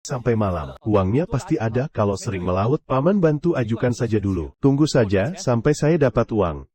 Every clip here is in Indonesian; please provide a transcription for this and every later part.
sampai malam. Uangnya pasti ada. Kalau sering melaut, Paman bantu ajukan saja dulu. Tunggu saja sampai saya dapat uang.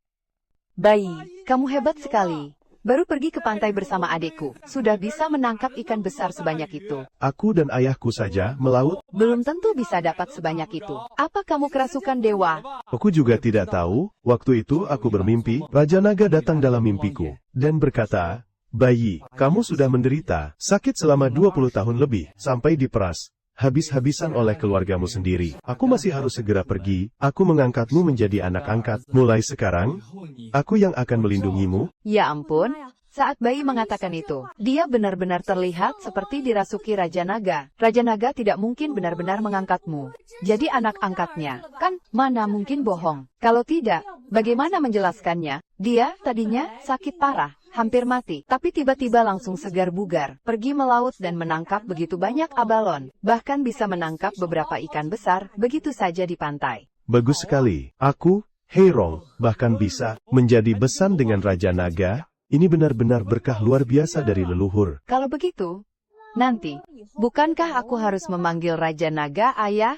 Bayi, kamu hebat sekali. Baru pergi ke pantai bersama adikku, sudah bisa menangkap ikan besar sebanyak itu. Aku dan ayahku saja melaut. Belum tentu bisa dapat sebanyak itu. Apa kamu kerasukan dewa? Aku juga tidak tahu. Waktu itu aku bermimpi, Raja Naga datang dalam mimpiku dan berkata, "Bayi, kamu sudah menderita sakit selama 20 tahun lebih, sampai diperas habis-habisan oleh keluargamu sendiri. Aku masih harus segera pergi. Aku mengangkatmu menjadi anak angkat. Mulai sekarang, aku yang akan melindungimu." Ya ampun, saat bayi mengatakan itu, dia benar-benar terlihat seperti dirasuki Raja Naga. Raja Naga tidak mungkin benar-benar mengangkatmu. Jadi anak angkatnya, kan? Mana mungkin bohong. Kalau tidak, bagaimana menjelaskannya? Dia tadinya sakit parah, hampir mati, tapi tiba-tiba langsung segar bugar, pergi melaut dan menangkap begitu banyak abalon, bahkan bisa menangkap beberapa ikan besar, begitu saja di pantai. Bagus sekali. Aku, Heirong, bahkan bisa menjadi besan dengan Raja Naga. Ini benar-benar berkah luar biasa dari leluhur. Kalau begitu, nanti, bukankah aku harus memanggil Raja Naga, Ayah?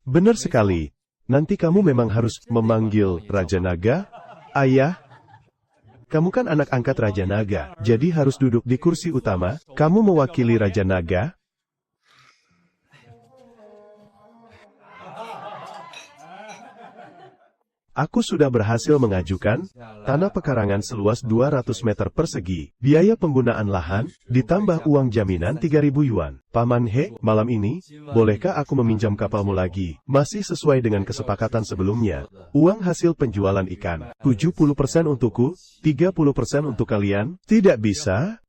Benar sekali. Nanti kamu memang harus memanggil Raja Naga, Ayah. Kamu kan anak angkat Raja Naga, jadi harus duduk di kursi utama. Kamu mewakili Raja Naga. Aku sudah berhasil mengajukan tanah pekarangan seluas 200 meter persegi, biaya penggunaan lahan, ditambah uang jaminan 3.000 yuan. Paman He, malam ini, bolehkah aku meminjam kapalmu lagi? Masih sesuai dengan kesepakatan sebelumnya. Uang hasil penjualan ikan, 70% untukku, 30% untuk kalian. Tidak bisa?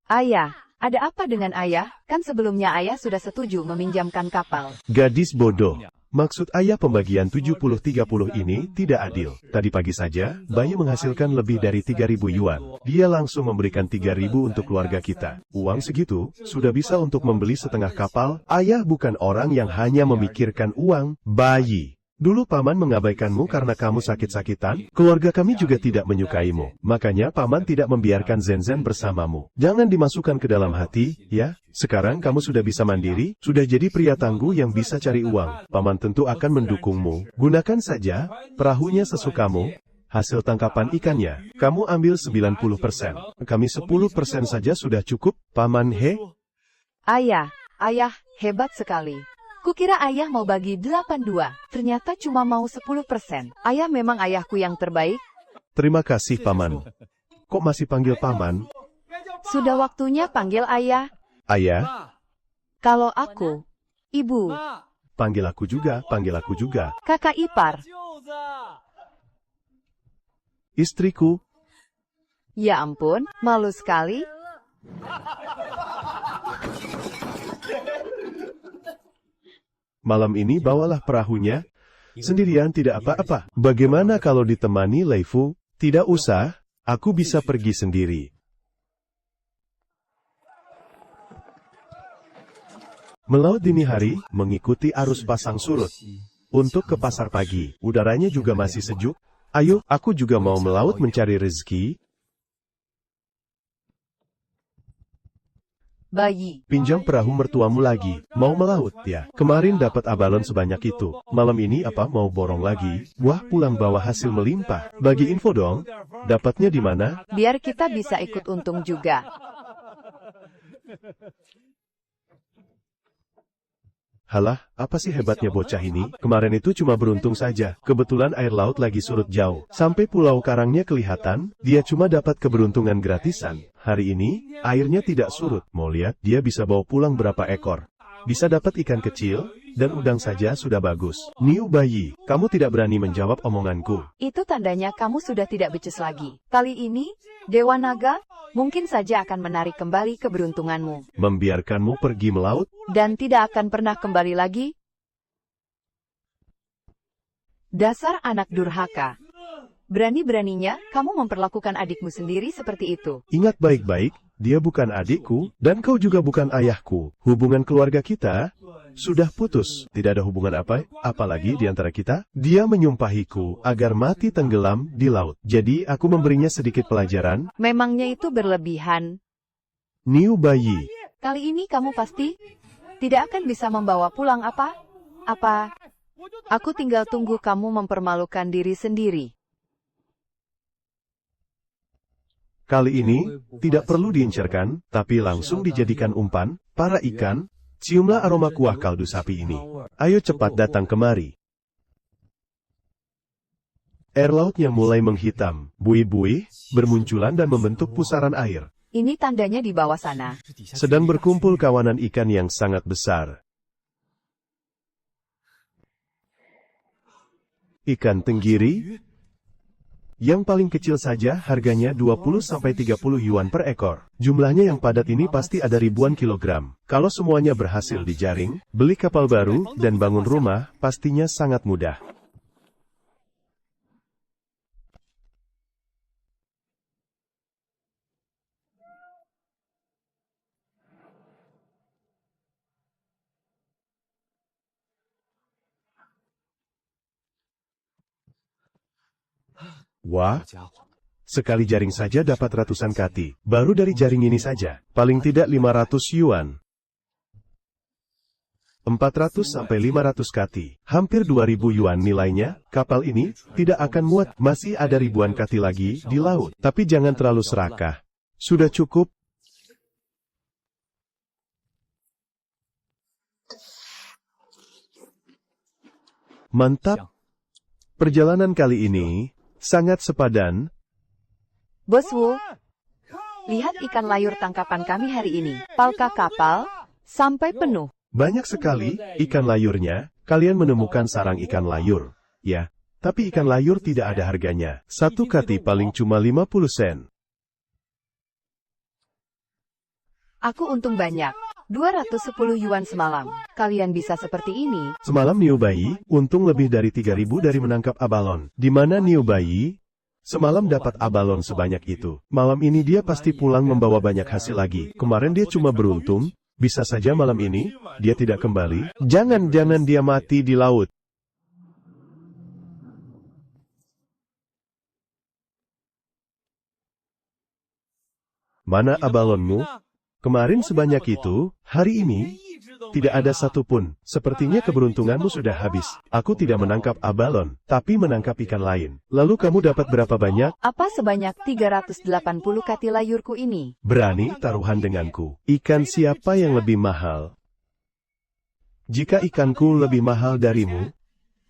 Ayah, ada apa dengan Ayah? Kan sebelumnya Ayah sudah setuju meminjamkan kapal. Gadis bodoh. Maksud ayah pembagian 70-30 ini tidak adil. Tadi pagi saja, bayi menghasilkan lebih dari 3.000 yuan. Dia langsung memberikan 3.000 untuk keluarga kita. Uang segitu, sudah bisa untuk membeli setengah kapal. Ayah bukan orang yang hanya memikirkan uang, bayi. Dulu Paman mengabaikanmu karena kamu sakit-sakitan, keluarga kami juga tidak menyukaimu. Makanya Paman tidak membiarkan Zen-Zen bersamamu. Jangan dimasukkan ke dalam hati, ya. Sekarang kamu sudah bisa mandiri, sudah jadi pria tangguh yang bisa cari uang. Paman tentu akan mendukungmu. Gunakan saja perahunya sesukamu. Hasil tangkapan ikannya, kamu ambil 90%. Kami 10% saja sudah cukup, Paman He. Ayah hebat sekali. Kukira Ayah mau bagi 82, ternyata cuma mau 10%. Ayah memang ayahku yang terbaik. Terima kasih, Paman. Kok masih panggil Paman? Sudah waktunya panggil Ayah. Ayah? Kalau aku, Ibu. Panggil aku juga, panggil aku juga. Kakak ipar. Istriku. Ya ampun, malu sekali. Malam ini bawalah perahunya. Sendirian tidak apa-apa. Bagaimana kalau ditemani Lei Fu? Tidak usah, aku bisa pergi sendiri. Melaut dini hari, mengikuti arus pasang surut. Untuk ke pasar pagi, udaranya juga masih sejuk. Ayo, aku juga mau melaut mencari rezeki. Bayi. Pinjam perahu mertuamu lagi. Mau melaut, ya? Kemarin dapat abalon sebanyak itu. Malam ini apa mau borong lagi? Wah, pulang bawa hasil melimpah. Bagi info dong. Dapatnya di mana? Biar kita bisa ikut untung juga. Halah, apa sih hebatnya bocah ini? Kemarin itu cuma beruntung saja. Kebetulan air laut lagi surut jauh. Sampai pulau karangnya kelihatan, dia cuma dapat keberuntungan gratisan. Hari ini, airnya tidak surut. Mau lihat, dia bisa bawa pulang berapa ekor. Bisa dapat ikan kecil, dan udang saja sudah bagus. Niu bayi, kamu tidak berani menjawab omonganku. Itu tandanya kamu sudah tidak becus lagi. Kali ini, Dewa Naga, mungkin saja akan menarik kembali keberuntunganmu. Membiarkanmu pergi melaut? Dan tidak akan pernah kembali lagi? Dasar anak durhaka. Berani-beraninya, kamu memperlakukan adikmu sendiri seperti itu. Ingat baik-baik, dia bukan adikku, dan kau juga bukan ayahku. Hubungan keluarga kita sudah putus. Tidak ada hubungan apalagi di antara kita. Dia menyumpahiku agar mati tenggelam di laut. Jadi aku memberinya sedikit pelajaran. Memangnya itu berlebihan. Niu bayi. Kali ini kamu pasti Tidak akan bisa membawa pulang apa? Apa? Aku tinggal tunggu kamu mempermalukan diri sendiri. Kali ini, tidak perlu diincerkan, tapi langsung dijadikan umpan, para ikan, ciumlah aroma kuah kaldu sapi ini. Ayo cepat datang kemari. Air lautnya mulai menghitam, buih-buih, bermunculan dan membentuk pusaran air. Ini tandanya di bawah sana. Sedang berkumpul kawanan ikan yang sangat besar. Ikan tenggiri, yang paling kecil saja harganya 20-30 yuan per ekor. Jumlahnya yang padat ini pasti ada ribuan kilogram. Kalau semuanya berhasil dijaring, beli kapal baru, dan bangun rumah, pastinya sangat mudah. Wah, sekali jaring saja dapat ratusan kati. Baru dari jaring ini saja, paling tidak 500 yuan. 400-500 kati, hampir 2000 yuan nilainya. Kapal ini tidak akan muat, masih ada ribuan kati lagi di laut. Tapi jangan terlalu serakah. Sudah cukup. Mantap. Perjalanan kali ini sangat sepadan. Bos Wu, lihat ikan layur tangkapan kami hari ini. Palka kapal, sampai penuh. Banyak sekali ikan layurnya. Kalian menemukan sarang ikan layur. Ya, tapi ikan layur tidak ada harganya. Satu kati paling cuma 50 sen. Aku untung banyak. 210 yuan semalam. Kalian bisa seperti ini. Semalam Niu Bayi, untung lebih dari 3000 dari menangkap abalon. Di mana Niu Bayi semalam dapat abalon sebanyak itu. Malam ini dia pasti pulang membawa banyak hasil lagi. Kemarin dia cuma beruntung, bisa saja malam ini dia tidak kembali. Jangan-jangan dia mati di laut. Mana abalonmu? Kemarin sebanyak itu, hari ini tidak ada satupun. Sepertinya keberuntunganmu sudah habis. Aku tidak menangkap abalon, tapi menangkap ikan lain. Lalu kamu dapat berapa banyak? Apa sebanyak 380 kati layurku ini? Berani taruhan denganku. Ikan siapa yang lebih mahal? Jika ikanku lebih mahal darimu,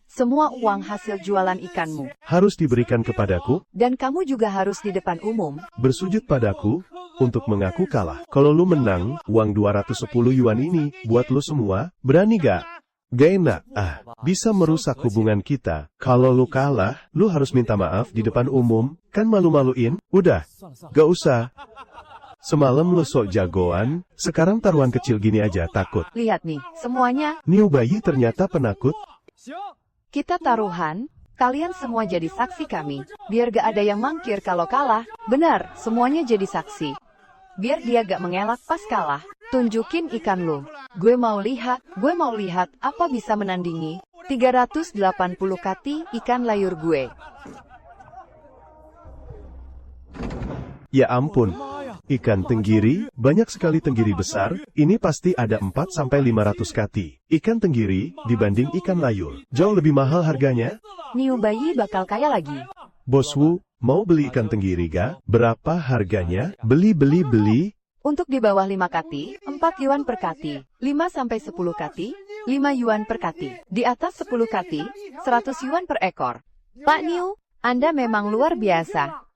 semua uang hasil jualan ikanmu. harus diberikan kepadaku, Dan kamu juga harus di depan umum. bersujud padaku, untuk mengaku kalah. Kalau lu menang, uang 210 yuan ini, buat lu semua, berani gak? Gak enak, bisa merusak hubungan kita. Kalau lu kalah, lu harus minta maaf di depan umum, kan malu-maluin? Udah, gak usah. Semalam lu sok jagoan, sekarang taruhan kecil gini aja takut. Lihat nih, semuanya. Niu Bayi ternyata penakut. Kita taruhan, kalian semua jadi saksi kami. Biar gak ada yang mangkir kalau kalah. Benar, semuanya jadi saksi. Biar dia gak mengelak pas kalah. Tunjukin ikan lu. Gue mau lihat apa bisa menandingi 380 kati ikan layur gue. Ya ampun. Ikan tenggiri, banyak sekali tenggiri besar, ini pasti ada 4-500 kati. Ikan tenggiri, dibanding ikan layur, jauh lebih mahal harganya. Niu Bayi bakal kaya lagi. Bos Wu, mau beli ikan tenggiri ga? Berapa harganya? Beli. Untuk di bawah 5 kati, 4 yuan per kati. 5-10 kati, 5 yuan per kati. Di atas 10 kati, 100 yuan per ekor. Pak Niu, Anda memang luar biasa.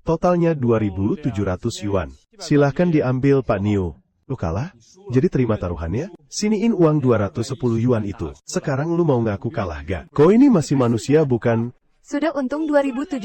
Totalnya 2.700 yuan. Silahkan diambil Pak Niu. Lu kalah? Jadi terima taruhannya? Siniin uang 210 yuan itu. Sekarang lu mau ngaku kalah gak? Kau ini masih manusia bukan? Sudah untung 2.700.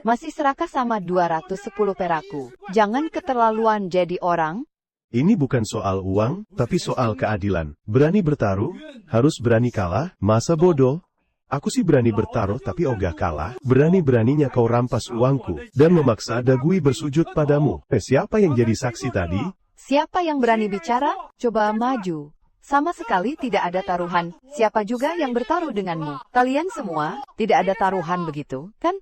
Masih serakah sama 210 peraku. Jangan keterlaluan jadi orang. Ini bukan soal uang, tapi soal keadilan. Berani bertaruh, harus berani kalah, masa bodoh? Aku sih berani bertaruh tapi ogah kalah. Berani-beraninya kau rampas uangku, dan memaksa Dagui bersujud padamu. Siapa yang jadi saksi tadi? Siapa yang berani bicara? Coba maju. Sama sekali tidak ada taruhan. Siapa juga yang bertaruh denganmu? Kalian semua, tidak ada taruhan begitu, kan?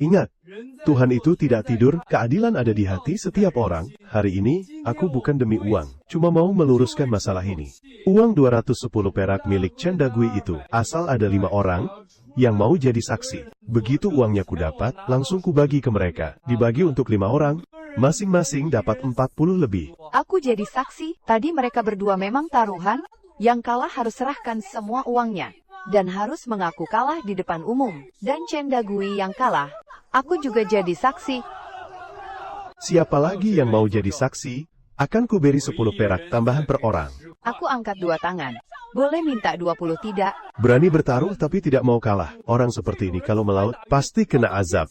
Ingat, Tuhan itu tidak tidur, keadilan ada di hati setiap orang. Hari ini, aku bukan demi uang, cuma mau meluruskan masalah ini. Uang 210 perak milik Cendagui itu, asal ada 5 orang yang mau jadi saksi. Begitu uangnya ku dapat, langsung ku bagi ke mereka. Dibagi untuk 5 orang, masing-masing dapat 40 lebih. Aku jadi saksi, tadi mereka berdua memang taruhan, yang kalah harus serahkan semua uangnya. Dan harus mengaku kalah di depan umum. Dan Cendagui yang kalah, aku juga jadi saksi. Siapa lagi yang mau jadi saksi? Akan ku beri 10 perak tambahan per orang. Aku angkat 2 tangan. Boleh minta 20 tidak? Berani bertaruh tapi tidak mau kalah. Orang seperti ini kalau melaut, pasti kena azab.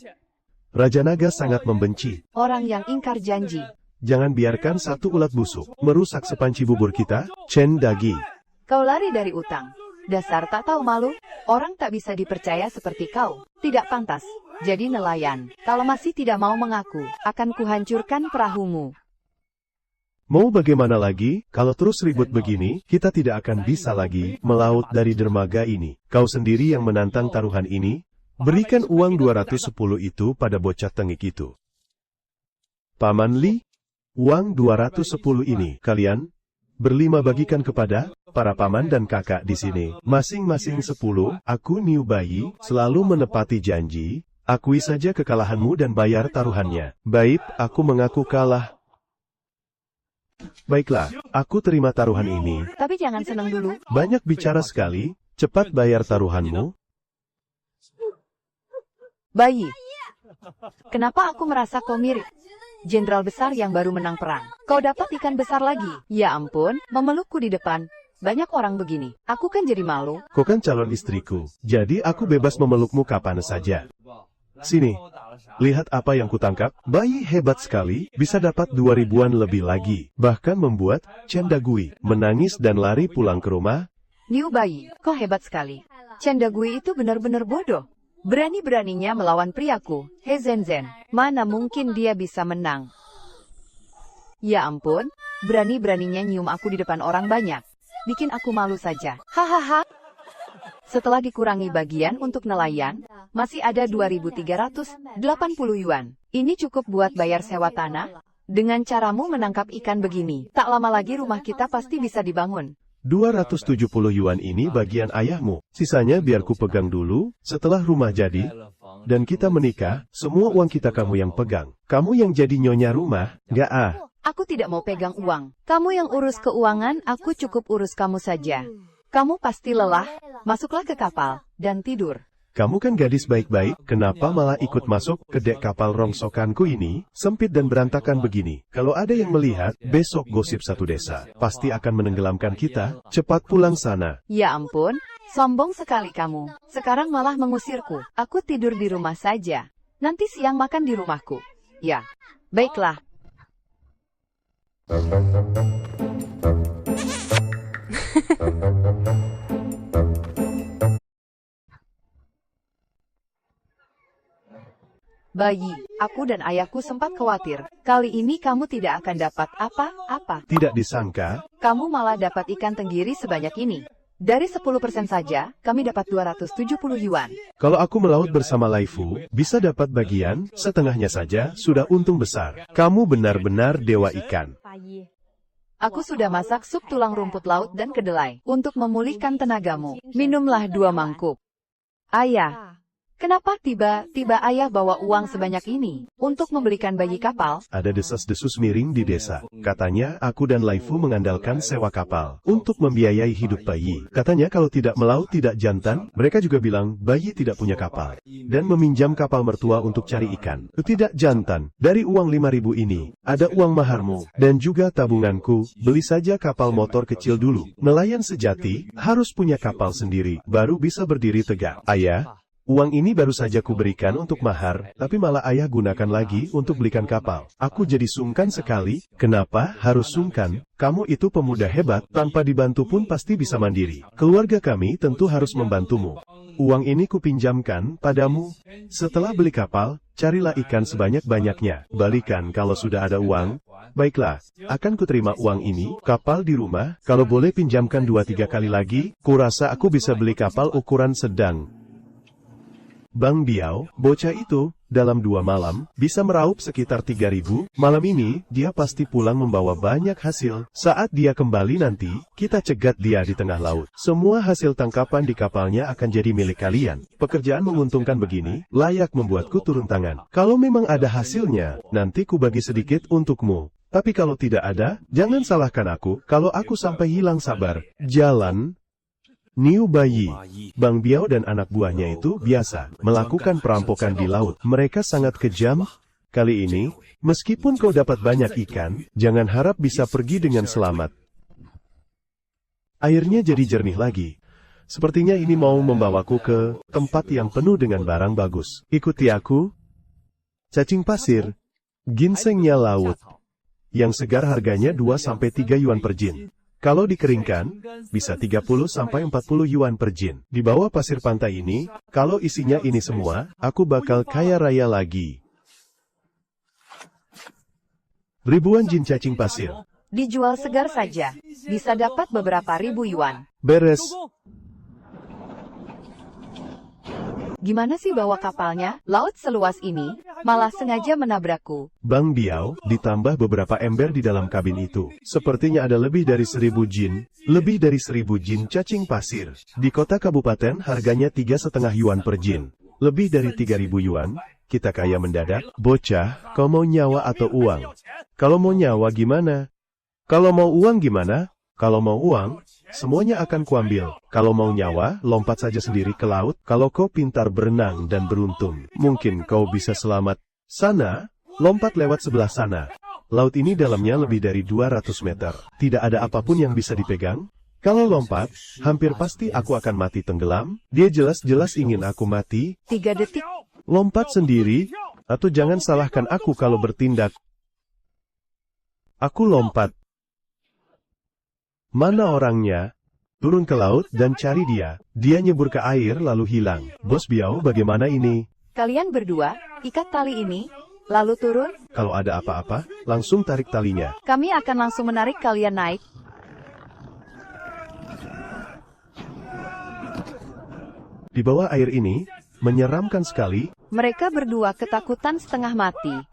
Raja Naga sangat membenci. Orang yang ingkar janji. Jangan biarkan satu ulat busuk merusak sepanci bubur kita, Cendagi. Kau lari dari utang. Dasar tak tahu malu, orang tak bisa dipercaya seperti kau. Tidak pantas. Jadi nelayan, kalau masih tidak mau mengaku, akan kuhancurkan perahumu. Mau bagaimana lagi, kalau terus ribut begini, kita tidak akan bisa lagi melaut dari dermaga ini. Kau sendiri yang menantang taruhan ini, berikan uang 210 itu pada bocah tengik itu. Paman Li, uang 210 ini, kalian berlima bagikan kepada para paman dan kakak di sini. Masing-masing 10, aku Niu Bayi, selalu menepati janji, akui saja kekalahanmu dan bayar taruhannya. Baik, aku mengaku kalah. Baiklah, aku terima taruhan ini. Tapi jangan senang dulu. Banyak bicara sekali, cepat bayar taruhanmu. Bayi. Kenapa aku merasa kau mirip jenderal besar yang baru menang perang? Kau dapat ikan besar lagi. Ya ampun, memelukku di depan. Banyak orang begini. Aku kan jadi malu. Kau kan calon istriku, jadi aku bebas memelukmu kapan saja. Sini, lihat apa yang kutangkap. Bayi hebat sekali, bisa dapat 2000-an lebih lagi. Bahkan membuat Cendagui menangis dan lari pulang ke rumah. Niu Bayi, kau hebat sekali. Cendagui itu benar-benar bodoh. Berani-beraninya melawan priaku, He Zhenzen. Mana mungkin dia bisa menang? Ya ampun, berani-beraninya nyium aku di depan orang banyak. Bikin aku malu saja. Hahaha. Setelah dikurangi bagian untuk nelayan, masih ada 2.380 yuan. Ini cukup buat bayar sewa tanah. Dengan caramu menangkap ikan begini, tak lama lagi rumah kita pasti bisa dibangun. 270 yuan ini bagian ayahmu. Sisanya biar ku pegang dulu, setelah rumah jadi, dan kita menikah, semua uang kita kamu yang pegang. Kamu yang jadi nyonya rumah, nggak ah. Aku tidak mau pegang uang. Kamu yang urus keuangan, aku cukup urus kamu saja. Kamu pasti lelah, masuklah ke kapal, dan tidur. Kamu kan gadis baik-baik, kenapa malah ikut masuk ke dek kapal rongsokanku ini, sempit dan berantakan begini. Kalau ada yang melihat, besok gosip satu desa, pasti akan menenggelamkan kita, cepat pulang sana. Ya ampun, sombong sekali kamu. Sekarang malah mengusirku. Aku tidur di rumah saja. Nanti siang makan di rumahku. Ya, baiklah. Bayi, aku dan ayahku sempat khawatir. Kali ini kamu tidak akan dapat apa-apa. Tidak disangka, Kamu malah dapat ikan tenggiri sebanyak ini. Dari 10% saja, kami dapat 270 yuan. kalau aku melaut bersama Laifu, bisa dapat bagian, setengahnya saja, sudah untung besar. Kamu benar-benar dewa ikan. Aku sudah masak sup tulang rumput laut dan kedelai. Untuk memulihkan tenagamu, minumlah 2 mangkuk. Ayah. Kenapa tiba-tiba ayah bawa uang sebanyak ini untuk membelikan bayi kapal? Ada desas-desus miring di desa. Katanya aku dan Laifu mengandalkan sewa kapal untuk membiayai hidup bayi. Katanya kalau tidak melaut tidak jantan, mereka juga bilang bayi tidak punya kapal. Dan meminjam kapal mertua untuk cari ikan. Tidak jantan, dari uang 5.000 ini, ada uang maharmu, dan juga tabunganku, beli saja kapal motor kecil dulu. Nelayan sejati, harus punya kapal sendiri, baru bisa berdiri tegak. Ayah, uang ini baru saja kuberikan untuk mahar, tapi malah ayah gunakan lagi untuk belikan kapal. Aku jadi sungkan sekali. Kenapa harus sungkan? Kamu itu pemuda hebat, tanpa dibantu pun pasti bisa mandiri. Keluarga kami tentu harus membantumu. Uang ini kupinjamkan padamu. Setelah beli kapal, carilah ikan sebanyak-banyaknya. Balikan kalau sudah ada uang. Baiklah, akan kuterima uang ini, kapal di rumah, kalau boleh pinjamkan 2-3 kali lagi, kurasa aku bisa beli kapal ukuran sedang. Bang Biao, bocah itu, dalam 2 malam, bisa meraup sekitar 3.000. Malam ini, dia pasti pulang membawa banyak hasil. Saat dia kembali nanti, kita cegat dia di tengah laut. Semua hasil tangkapan di kapalnya akan jadi milik kalian. Pekerjaan menguntungkan begini, layak membuatku turun tangan. Kalau memang ada hasilnya, nanti ku bagi sedikit untukmu. Tapi kalau tidak ada, jangan salahkan aku, kalau aku sampai hilang sabar. Jalan Niu Bayi, Bang Biao dan anak buahnya itu biasa melakukan perampokan di laut. Mereka sangat kejam. Kali ini, meskipun kau dapat banyak ikan, jangan harap bisa pergi dengan selamat. Airnya jadi jernih lagi. Sepertinya ini mau membawaku ke tempat yang penuh dengan barang bagus. Ikuti aku. Cacing pasir, ginsengnya laut, yang segar harganya 2-3 yuan per jin. Kalau dikeringkan, bisa 30-40 yuan per jin. Di bawah pasir pantai ini, kalau isinya ini semua, aku bakal kaya raya lagi. Ribuan jin cacing pasir. Dijual segar saja, bisa dapat beberapa ribu yuan. Beres. Gimana sih bawa kapalnya? Laut seluas ini, malah sengaja menabrakku. Bang Biao, ditambah beberapa ember di dalam kabin itu. Sepertinya ada lebih dari 1.000 jin. Lebih dari 1.000 jin cacing pasir. Di kota kabupaten harganya 3,5 yuan per jin. Lebih dari 3.000 yuan, kita kaya mendadak. Bocah, kau mau nyawa atau uang? Kalau mau nyawa gimana? Kalau mau uang gimana? Kalau mau uang, semuanya akan kuambil. Kalau mau nyawa, lompat saja sendiri ke laut. Kalau kau pintar berenang dan beruntung, mungkin kau bisa selamat. Sana, lompat lewat sebelah sana. Laut ini dalamnya lebih dari 200 meter. Tidak ada apapun yang bisa dipegang. Kalau lompat, hampir pasti aku akan mati tenggelam. Dia jelas-jelas ingin aku mati. 3 detik. Lompat sendiri, atau jangan salahkan aku kalau bertindak. Aku lompat. Mana orangnya? Turun ke laut dan cari dia. Dia nyebur ke air lalu hilang. Bos Biao, bagaimana ini? Kalian berdua, ikat tali ini, lalu turun. Kalau ada apa-apa, langsung tarik talinya. Kami akan langsung menarik kalian naik. Di bawah air ini, menyeramkan sekali. Mereka berdua ketakutan setengah mati.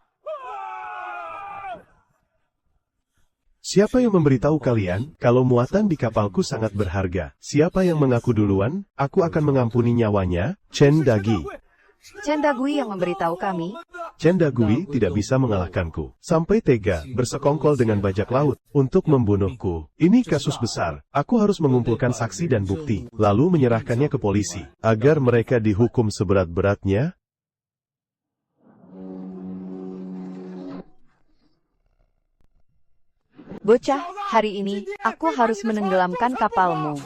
Siapa yang memberitahu kalian, kalau muatan di kapalku sangat berharga? Siapa yang mengaku duluan? Aku akan mengampuni nyawanya. Chen Dagi. Chen Dagui yang memberitahu kami. Chen Dagui tidak bisa mengalahkanku. Sampai tega, bersekongkol dengan bajak laut, untuk membunuhku. Ini kasus besar. Aku harus mengumpulkan saksi dan bukti, lalu menyerahkannya ke polisi, agar mereka dihukum seberat-beratnya. Bocah, hari ini, aku harus menenggelamkan kapalmu.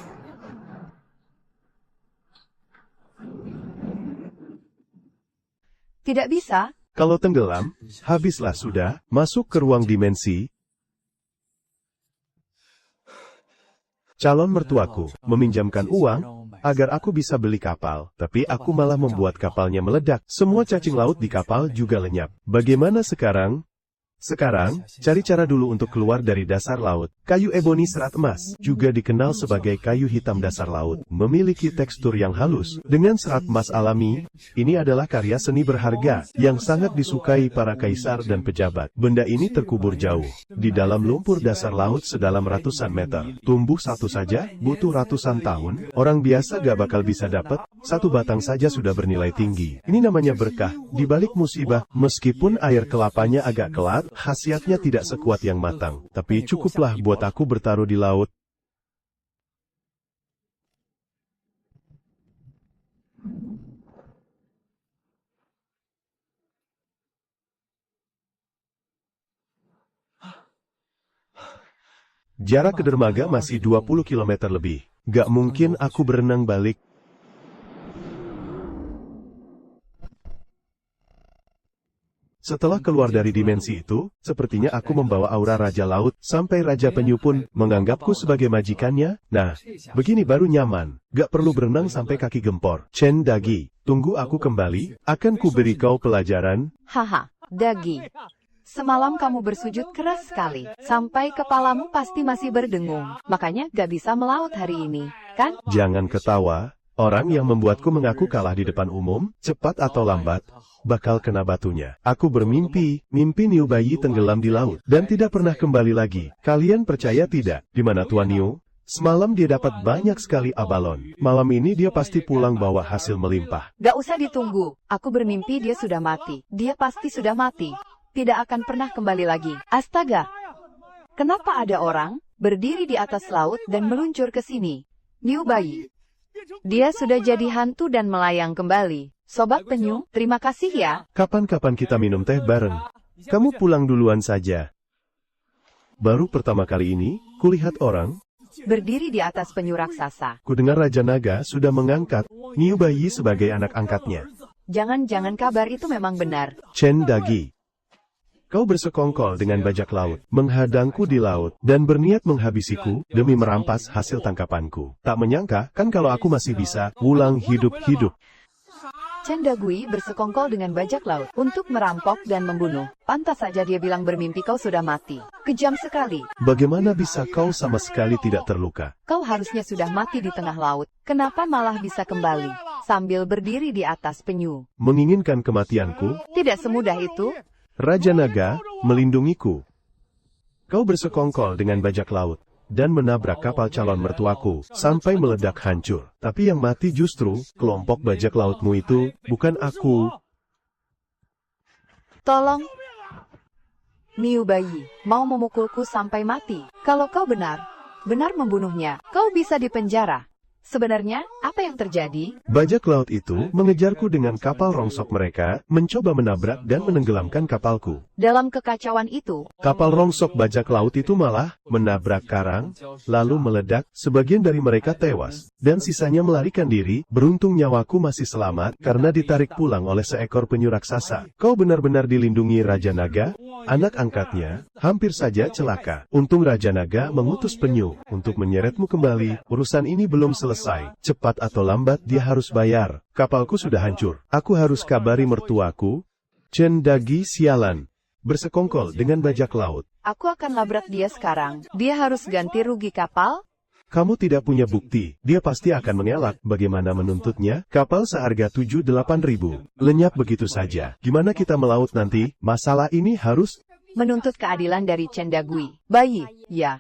Tidak bisa. Kalau tenggelam, habislah sudah, masuk ke ruang dimensi. Calon mertuaku, meminjamkan uang, agar aku bisa beli kapal, tapi aku malah membuat kapalnya meledak. Semua cacing laut di kapal juga lenyap. Bagaimana sekarang? Sekarang, cari cara dulu untuk keluar dari dasar laut. Kayu eboni serat emas, juga dikenal sebagai kayu hitam dasar laut, memiliki tekstur yang halus. Dengan serat emas alami, ini adalah karya seni berharga, yang sangat disukai para kaisar dan pejabat. Benda ini terkubur jauh, di dalam lumpur dasar laut sedalam ratusan meter. Tumbuh satu saja, butuh ratusan tahun. Orang biasa gak bakal bisa dapat, satu batang saja sudah bernilai tinggi. Ini namanya berkah, di balik musibah, meskipun air kelapanya agak kelat, khasiatnya tidak sekuat yang matang, tapi cukuplah buat aku bertaruh di laut. Jarak ke dermaga masih 20 km lebih. Gak mungkin aku berenang balik. Setelah keluar dari dimensi itu, sepertinya aku membawa aura Raja Laut, sampai Raja Penyu pun menganggapku sebagai majikannya. Nah, begini baru nyaman, gak perlu berenang sampai kaki gempor. Chen Dagi, tunggu aku kembali, akan kuberi kau pelajaran. Haha, Dagi. Semalam kamu bersujud keras sekali, sampai kepalamu pasti masih berdengung, makanya gak bisa melaut hari ini, kan? Jangan ketawa, Orang yang membuatku mengaku kalah di depan umum, cepat atau lambat, bakal kena batunya. Aku bermimpi, mimpi Niu Baiyi tenggelam di laut, dan tidak pernah kembali lagi. Kalian percaya tidak? Di mana Tuan Niu? Semalam dia dapat banyak sekali abalon. Malam ini dia pasti pulang bawa hasil melimpah. Gak usah ditunggu. Aku bermimpi dia sudah mati. Dia pasti sudah mati. Tidak akan pernah kembali lagi. Astaga! Kenapa ada orang berdiri di atas laut dan meluncur ke sini? Niu Baiyi. Dia sudah jadi hantu dan melayang kembali. Sobat penyu, terima kasih ya. Kapan-kapan kita minum teh bareng. Kamu pulang duluan saja. Baru pertama kali ini, kulihat orang Berdiri di atas penyu raksasa. Kudengar Raja Naga sudah mengangkat Niu Baiyi sebagai anak angkatnya. Jangan-jangan kabar itu memang benar. Chen Dagi. Kau bersekongkol dengan bajak laut, menghadangku di laut, dan berniat menghabisiku demi merampas hasil tangkapanku. Tak menyangka, kan kalau aku masih bisa pulang hidup-hidup. Chen Dagui bersekongkol dengan bajak laut untuk merampok dan membunuh. Pantas saja dia bilang bermimpi kau sudah mati. Kejam sekali. Bagaimana bisa kau sama sekali tidak terluka? Kau harusnya sudah mati di tengah laut. Kenapa malah bisa kembali sambil berdiri di atas penyu? Menginginkan kematianku? Tidak semudah itu. Raja Naga melindungiku. Kau bersekongkol dengan bajak laut dan menabrak kapal calon mertuaku sampai meledak hancur. Tapi yang mati justru kelompok bajak lautmu itu, bukan aku. Tolong. Niu Baiyi mau memukulku sampai mati. Kalau kau benar membunuhnya, kau bisa dipenjara. Sebenarnya, apa yang terjadi? Bajak laut itu mengejarku dengan kapal rongsok mereka, mencoba menabrak dan menenggelamkan kapalku. Dalam kekacauan itu, Kapal rongsok bajak laut itu malah menabrak karang, lalu meledak, sebagian dari mereka tewas, dan sisanya melarikan diri. Beruntung nyawaku masih selamat karena ditarik pulang oleh seekor penyu raksasa. Kau benar-benar dilindungi Raja Naga, anak angkatnya, hampir saja celaka. Untung Raja Naga mengutus penyu untuk menyeretmu kembali. Urusan ini belum selesai. Cepat atau lambat dia harus bayar. Kapalku sudah hancur. Aku harus kabari mertuaku. Chen Dagi sialan. Bersekongkol dengan bajak laut. aku akan labrak dia sekarang. Dia harus ganti rugi kapal? Kamu tidak punya bukti. Dia pasti akan mengelak. Bagaimana menuntutnya? Kapal seharga 7-8 ribu. Lenyap begitu saja. Gimana kita melaut nanti? Masalah ini harus... Menuntut keadilan dari Chen Dagui. Bayi, ya.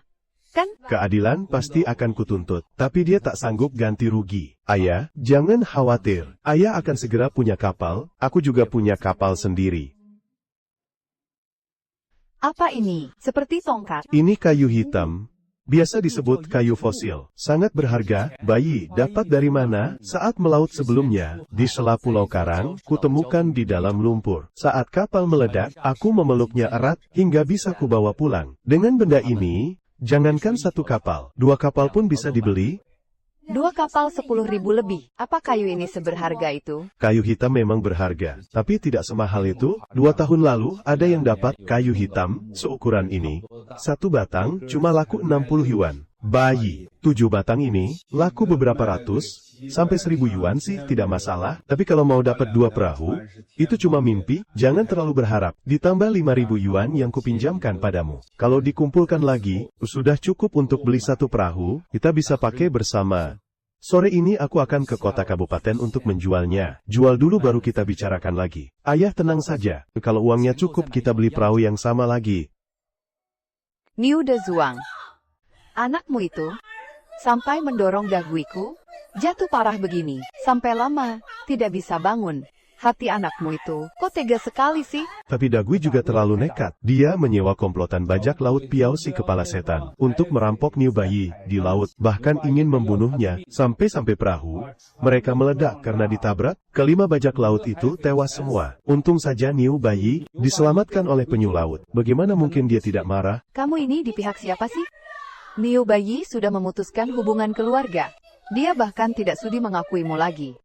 Kan? Keadilan pasti akan kutuntut. Tapi dia tak sanggup ganti rugi. Ayah, jangan khawatir. Ayah akan segera punya kapal. Aku juga punya kapal sendiri. Apa ini? Seperti tongkat. Ini kayu hitam. Biasa disebut kayu fosil. Sangat berharga. Bayi, dapat dari mana? Saat melaut sebelumnya, di sela Pulau Karang, kutemukan di dalam lumpur. Saat kapal meledak, aku memeluknya erat, hingga bisa kubawa pulang. Dengan benda ini, jangankan satu kapal, 2 kapal pun bisa dibeli. 2 kapal 10.000 lebih. Apa kayu ini seberharga itu? Kayu hitam memang berharga, tapi tidak semahal itu. 2 tahun lalu, ada yang dapat kayu hitam seukuran ini. 1 batang cuma laku 60 yuan. Bayi, 7 batang ini laku beberapa ratus, sampai 1000 yuan sih tidak masalah. Tapi kalau mau dapat 2 perahu, itu cuma mimpi. Jangan terlalu berharap. Ditambah 5.000 yuan yang kupinjamkan padamu. Kalau dikumpulkan lagi, sudah cukup untuk beli 1 perahu. Kita bisa pakai bersama. Sore ini aku akan ke kota kabupaten untuk menjualnya. Jual dulu baru kita bicarakan lagi. Ayah tenang saja. Kalau uangnya cukup kita beli perahu yang sama lagi. Niu De Zuang. Anakmu itu sampai mendorong Daguiku jatuh parah begini. Sampai lama tidak bisa bangun. Hati anakmu itu kok tega sekali sih? Tapi Dagui juga terlalu nekat. Dia menyewa komplotan bajak laut Piao si kepala setan untuk merampok Niu Baiyi di laut, bahkan ingin membunuhnya. Sampai-sampai perahu mereka meledak karena ditabrak. Kelima bajak laut itu tewas semua. Untung saja Niu Baiyi diselamatkan oleh penyu laut. Bagaimana mungkin dia tidak marah? Kamu ini di pihak siapa sih? Niu Baiyi sudah memutuskan hubungan keluarga. Dia bahkan tidak sudi mengakuimu lagi.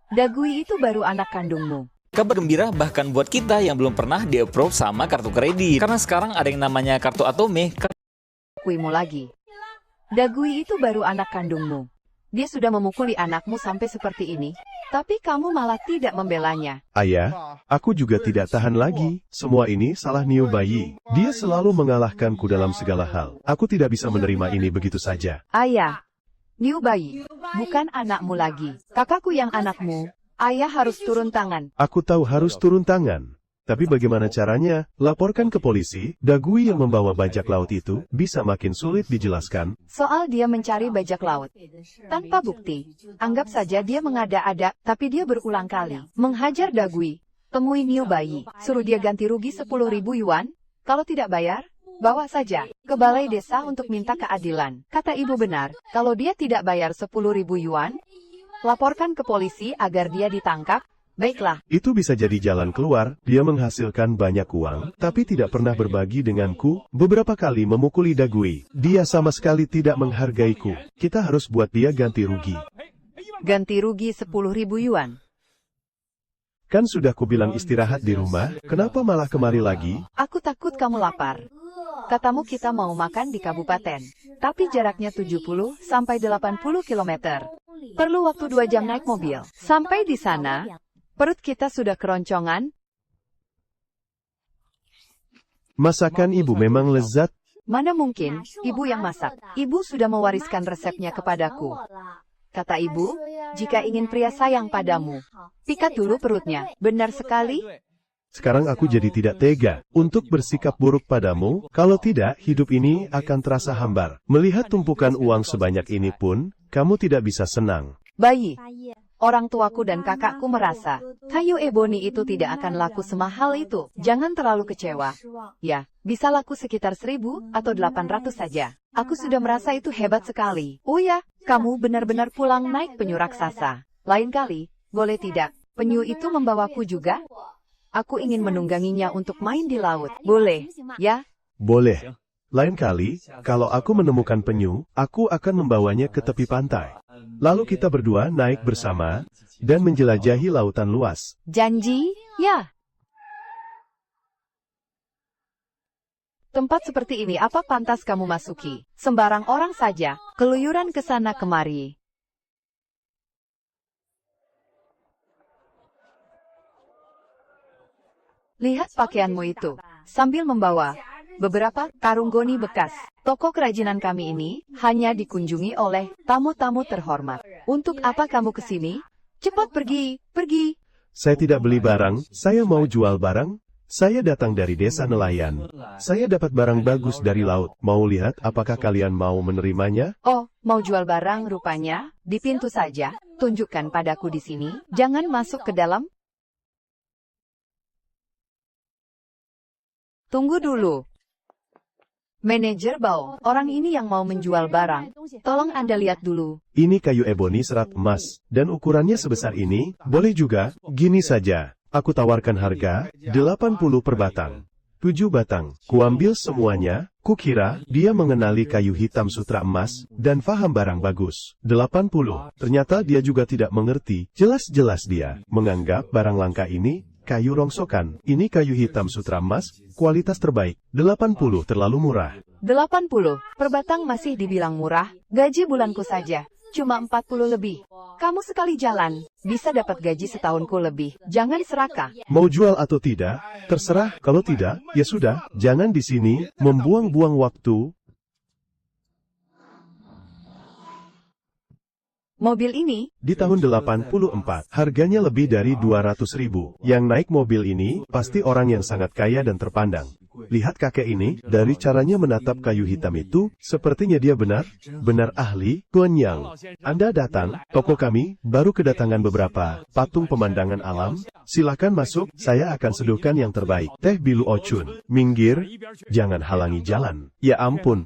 Dagui itu baru anak kandungmu. Kabar gembira bahkan buat kita yang belum pernah di-approve sama kartu kredit. Karena sekarang ada yang namanya kartu Atome. Mengakuimu lagi. Dagui itu baru anak kandungmu. Dia sudah memukuli anakmu sampai seperti ini. Tapi kamu malah tidak membelanya. Ayah, aku juga tidak tahan lagi. Semua ini salah Niu Baiyi. Dia selalu mengalahkanku dalam segala hal. Aku tidak bisa menerima ini begitu saja. Ayah, Niu bayi, bukan anakmu lagi. Kakakku yang anakmu. Ayah harus turun tangan. Aku tahu harus turun tangan. Tapi bagaimana caranya? Laporkan ke polisi, Dagui yang membawa bajak laut itu bisa makin sulit dijelaskan. Soal dia mencari bajak laut. Tanpa bukti. Anggap saja dia mengada-ada, tapi dia berulang kali menghajar Dagui. Temui Niu bayi, suruh dia ganti rugi 10.000 yuan. Kalau tidak bayar, bawa saja ke balai desa untuk minta keadilan. Kata ibu benar, kalau dia tidak bayar 10.000 yuan, laporkan ke polisi agar dia ditangkap. Baiklah. Itu bisa jadi jalan keluar. Dia menghasilkan banyak uang, tapi tidak pernah berbagi denganku. Beberapa kali memukuli Dagui. Dia sama sekali tidak menghargaiku. Kita harus buat dia ganti rugi. Ganti rugi 10.000 yuan. Kan sudah kubilang istirahat di rumah, kenapa malah kemari lagi? Aku takut kamu lapar. Katamu kita mau makan di kabupaten, tapi jaraknya 70 sampai 80 km. Perlu waktu 2 jam naik mobil. Sampai di sana, perut kita sudah keroncongan. Masakan ibu memang lezat. Mana mungkin, ibu yang masak. Ibu sudah mewariskan resepnya kepadaku. Kata ibu, jika ingin pria sayang padamu, pikat dulu perutnya. Benar sekali? Sekarang aku jadi tidak tega untuk bersikap buruk padamu. Kalau tidak, hidup ini akan terasa hambar. Melihat tumpukan uang sebanyak ini pun, kamu tidak bisa senang. Bayi. Orang tuaku dan kakakku merasa, kayu eboni itu tidak akan laku semahal itu. Jangan terlalu kecewa. Ya, bisa laku sekitar 1.000 atau 800 saja. Aku sudah merasa itu hebat sekali. Oh ya, kamu benar-benar pulang naik penyu raksasa. Lain kali, boleh tidak, penyu itu membawaku juga? Aku ingin menungganginya untuk main di laut. Boleh, ya? Boleh. Lain kali, kalau aku menemukan penyu, aku akan membawanya ke tepi pantai. Lalu kita berdua naik bersama, dan menjelajahi lautan luas. Janji? Ya. Tempat seperti ini apa pantas kamu masuki? Sembarang orang saja, keluyuran ke sana kemari. Lihat pakaianmu itu, sambil membawa beberapa karung goni bekas. Toko kerajinan kami ini hanya dikunjungi oleh tamu-tamu terhormat. Untuk apa kamu ke sini? Cepat pergi, pergi. Saya tidak beli barang, saya mau jual barang. Saya datang dari desa nelayan. Saya dapat barang bagus dari laut. Mau lihat apakah kalian mau menerimanya? Oh, mau jual barang rupanya? Di pintu saja. Tunjukkan padaku di sini. Jangan masuk ke dalam. Tunggu dulu. Manajer Bao, orang ini yang mau menjual barang. Tolong Anda lihat dulu. Ini kayu eboni serat emas, dan ukurannya sebesar ini. Boleh juga, gini saja. Aku tawarkan harga, 80 per batang. 7 batang, kuambil semuanya. Kukira, dia mengenali kayu hitam sutra emas, dan faham barang bagus. 80, ternyata dia juga tidak mengerti. Jelas-jelas dia menganggap barang langka ini kayu rongsokan. Ini kayu hitam sutra emas, kualitas terbaik. 80 terlalu murah. 80 per batang masih dibilang murah. Gaji bulanku saja cuma 40 lebih. Kamu sekali jalan, bisa dapat gaji setahunku lebih. Jangan serakah. Mau jual atau tidak, terserah. Kalau tidak, ya sudah, jangan di sini membuang-buang waktu. Mobil ini, di tahun 84, harganya lebih dari 200.000. Yang naik mobil ini, pasti orang yang sangat kaya dan terpandang. Lihat kakek ini, dari caranya menatap kayu hitam itu, sepertinya dia benar ahli. Tuan Yang, Anda datang, toko kami, baru kedatangan beberapa patung pemandangan alam. Silakan masuk, saya akan seduhkan yang terbaik. Teh Bilu Ochun, minggir, jangan halangi jalan. Ya ampun.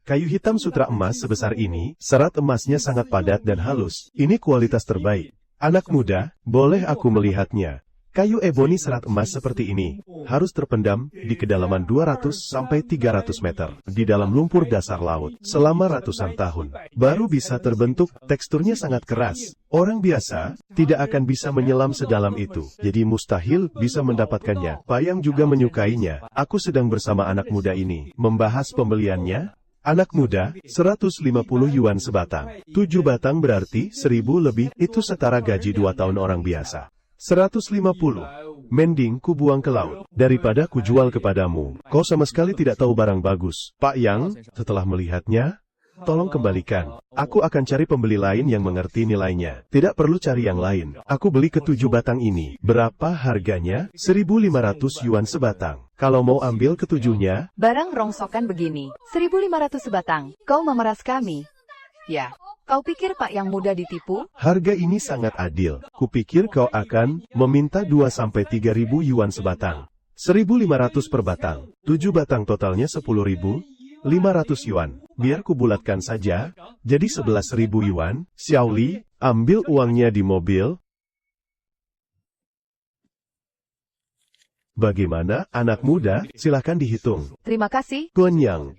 Kayu hitam sutra emas sebesar ini, serat emasnya sangat padat dan halus. Ini kualitas terbaik. Anak muda, boleh aku melihatnya? Kayu eboni serat emas seperti ini, harus terpendam di kedalaman 200-300 meter, di dalam lumpur dasar laut, selama ratusan tahun. Baru bisa terbentuk, teksturnya sangat keras. Orang biasa, tidak akan bisa menyelam sedalam itu, jadi mustahil bisa mendapatkannya. Payang juga menyukainya. Aku sedang bersama anak muda ini, membahas pembeliannya. Anak muda, 150 yuan sebatang. 7 batang berarti 1.000 lebih, itu setara gaji 2 tahun orang biasa. 150. Mending ku buang ke laut, daripada ku jual kepadamu. Kau sama sekali tidak tahu barang bagus. Pak Yang, setelah melihatnya, Tolong kembalikan. Aku akan cari pembeli lain yang mengerti nilainya. Tidak perlu cari yang lain. Aku beli ke-7 batang ini. Berapa harganya? 1.500 yuan sebatang. Kalau mau ambil ke-7-nya, Barang rongsokan begini, 1.500 sebatang. Kau memeras kami. Ya, kau pikir Pak yang muda ditipu? harga ini sangat adil. Kupikir kau akan meminta 2-3 ribu yuan sebatang. 1.500 per batang. 7 batang totalnya 10.500 yuan. Biar ku bulatkan saja, jadi 11.000 yuan. Xiaoli, ambil uangnya di mobil. Bagaimana, anak muda? Silakan dihitung. Terima kasih. Tuan Yang,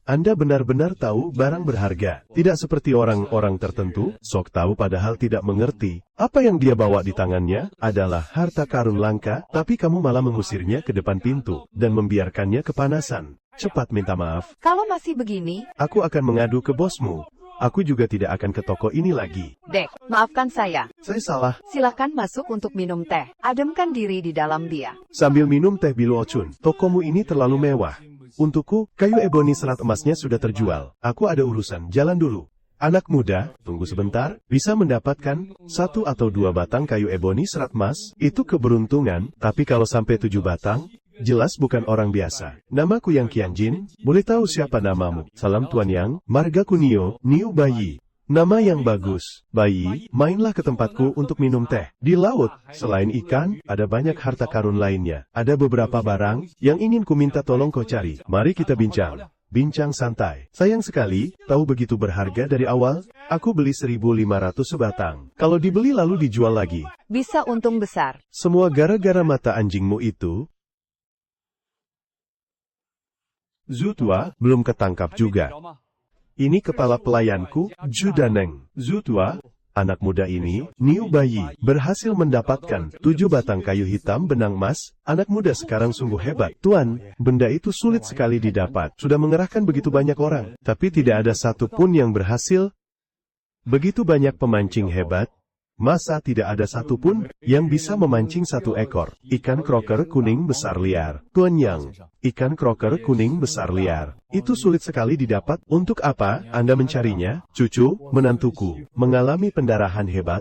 Anda benar-benar tahu barang berharga. Tidak seperti orang-orang tertentu, sok tahu padahal tidak mengerti. Apa yang dia bawa di tangannya adalah harta karun langka, tapi kamu malah mengusirnya ke depan pintu dan membiarkannya kepanasan. Cepat minta maaf. Kalau masih begini, Aku akan mengadu ke bosmu. Aku juga tidak akan ke toko ini lagi. Dek, maafkan saya. Saya salah. Silakan masuk untuk minum teh. Ademkan diri di dalam dia. Sambil minum teh Bilu Ocun, tokomu ini terlalu mewah. Untukku, kayu eboni serat emasnya sudah terjual. Aku ada urusan, jalan dulu. Anak muda, tunggu sebentar, bisa mendapatkan 1 atau 2 batang kayu eboni serat emas, itu keberuntungan, tapi kalau sampai 7 batang, jelas bukan orang biasa. Namaku Yang Qianjin, boleh tahu siapa namamu? Salam Tuan Yang, marga Kunio, Niu Bayi. Nama yang bagus. Bayi, mainlah ke tempatku untuk minum teh. Di laut, selain ikan, ada banyak harta karun lainnya. Ada beberapa barang yang ingin ku minta tolong kau cari. Mari kita bincang. Bincang santai. Sayang sekali, tahu begitu berharga dari awal? Aku beli 1.500 sebatang. Kalau dibeli lalu dijual lagi. Bisa untung besar. Semua gara-gara mata anjingmu itu. Zutua, belum ketangkap juga. Ini kepala pelayanku, Judaneng. Zutua, anak muda ini, Niu Bayi, berhasil mendapatkan 7 batang kayu hitam benang emas. Anak muda sekarang sungguh hebat. Tuan, benda itu sulit sekali didapat. Sudah mengerahkan begitu banyak orang, tapi tidak ada satupun yang berhasil. Begitu banyak pemancing hebat, masa tidak ada satupun yang bisa memancing 1 ekor ikan kroker kuning besar liar? Tuan Yang, ikan kroker kuning besar liar itu sulit sekali didapat. Untuk apa Anda mencarinya? Cucu, menantuku, mengalami pendarahan hebat.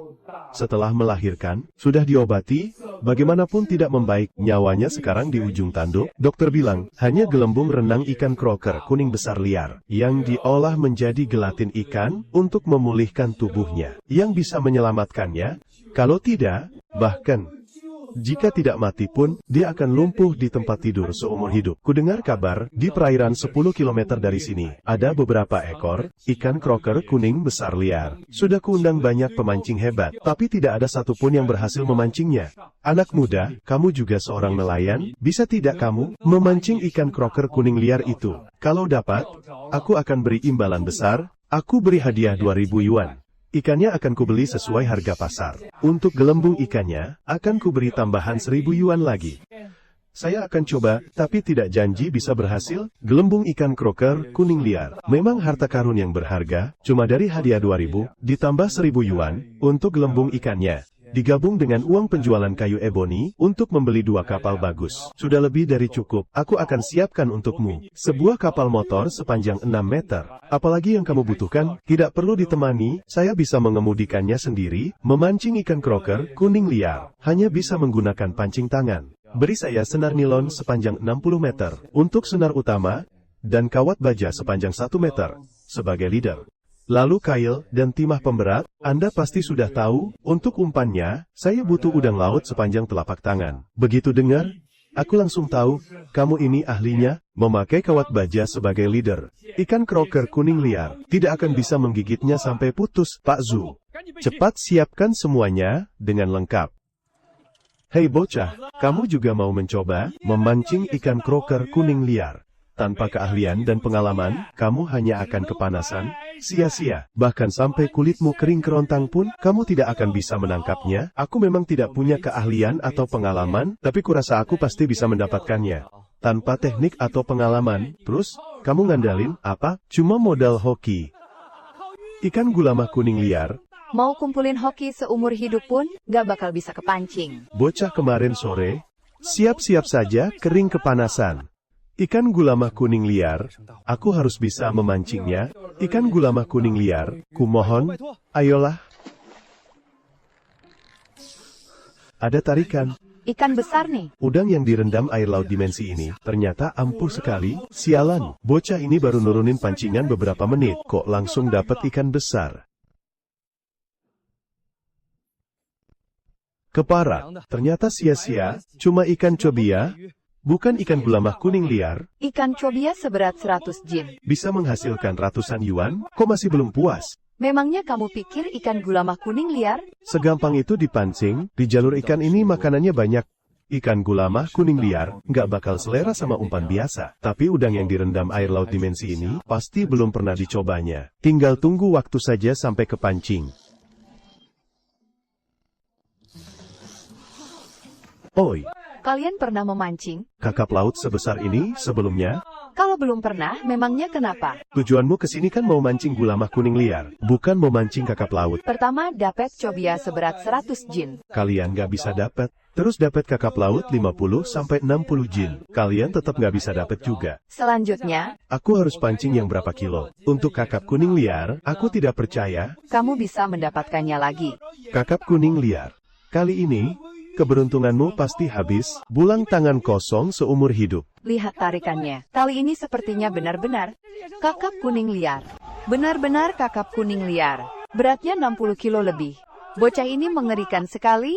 Setelah melahirkan, sudah diobati, bagaimanapun tidak membaik. Nyawanya sekarang di ujung tanduk. Dokter bilang, hanya gelembung renang ikan kroker kuning besar liar, yang diolah menjadi gelatin ikan, untuk memulihkan tubuhnya, yang bisa menyelamatkannya. Kalau tidak, bahkan jika tidak mati pun, dia akan lumpuh di tempat tidur seumur hidup. Kudengar kabar, di perairan 10 km dari sini, ada beberapa ekor ikan kroker kuning besar liar. Sudah kuundang banyak pemancing hebat, tapi tidak ada satupun yang berhasil memancingnya. Anak muda, kamu juga seorang nelayan, bisa tidak kamu memancing ikan kroker kuning liar itu? Kalau dapat, aku akan beri imbalan besar. Aku beri hadiah 2.000 yuan. Ikannya akan kubeli sesuai harga pasar. Untuk gelembung ikannya, akan kuberi tambahan 1.000 yuan lagi. Saya akan coba, tapi tidak janji bisa berhasil. Gelembung ikan kroker kuning liar memang harta karun yang berharga, cuma dari hadiah 2.000, ditambah 1.000 yuan, untuk gelembung ikannya. Digabung dengan uang penjualan kayu eboni, untuk membeli 2 kapal bagus. Sudah lebih dari cukup, aku akan siapkan untukmu. Sebuah kapal motor sepanjang 6 meter. Apalagi yang kamu butuhkan, tidak perlu ditemani, saya bisa mengemudikannya sendiri, memancing ikan kroker kuning liar. Hanya bisa menggunakan pancing tangan. Beri saya senar nilon sepanjang 60 meter, untuk senar utama, dan kawat baja sepanjang 1 meter, sebagai leader. Lalu kail dan timah pemberat, Anda pasti sudah tahu, untuk umpannya, saya butuh udang laut sepanjang telapak tangan. Begitu dengar, aku langsung tahu, kamu ini ahlinya, memakai kawat baja sebagai leader. Ikan kroker kuning liar, tidak akan bisa menggigitnya sampai putus. Pak Zhu, cepat siapkan semuanya, dengan lengkap. Hei bocah, kamu juga mau mencoba, memancing ikan kroker kuning liar? Tanpa keahlian dan pengalaman, kamu hanya akan kepanasan, sia-sia. Bahkan sampai kulitmu kering kerontang pun, kamu tidak akan bisa menangkapnya. Aku memang tidak punya keahlian atau pengalaman, tapi kurasa aku pasti bisa mendapatkannya. Tanpa teknik atau pengalaman, terus, kamu ngandalin, apa? Cuma modal hoki. Ikan gulamah kuning liar. Mau kumpulin hoki seumur hidup pun, gak bakal bisa kepancing. Bocah kemarin sore, siap-siap saja kering kepanasan. Ikan gulamah kuning liar, aku harus bisa memancingnya. Ikan gulamah kuning liar, kumohon, ayolah. Ada tarikan. Ikan besar nih. Udang yang direndam air laut dimensi ini, ternyata ampuh sekali. Sialan, bocah ini baru nurunin pancingan beberapa menit, kok langsung dapat ikan besar. Keparat, ternyata sia-sia, cuma ikan cobia, bukan ikan gulamah kuning liar. Ikan cobia seberat 100 jin. Bisa menghasilkan ratusan yuan, kok masih belum puas? Memangnya kamu pikir ikan gulamah kuning liar? Segampang itu dipancing, di jalur ikan ini makanannya banyak. Ikan gulamah kuning liar, nggak bakal selera sama umpan biasa. Tapi udang yang direndam air laut dimensi ini, pasti belum pernah dicobanya. Tinggal tunggu waktu saja sampai kepancing. Oi, Kalian pernah memancing? kakap laut sebesar ini sebelumnya? Kalau belum pernah, memangnya kenapa? Tujuanmu kesini kan mau mancing gulamah kuning liar, bukan mau mancing kakap laut. Pertama, dapat cobia seberat 100 jin. Kalian nggak bisa dapat. Terus dapat kakap laut 50-60 jin. Kalian tetap nggak bisa dapat juga. Selanjutnya, Aku harus pancing yang berapa kilo? Untuk kakap kuning liar, aku tidak percaya. kamu bisa mendapatkannya lagi. Kakap kuning liar. Kali ini, keberuntunganmu pasti habis. Bulang tangan kosong seumur hidup. Lihat tarikannya. Kali ini sepertinya benar-benar kakap kuning liar. Benar-benar kakap kuning liar. Beratnya 60 kilo lebih. Bocah ini mengerikan sekali.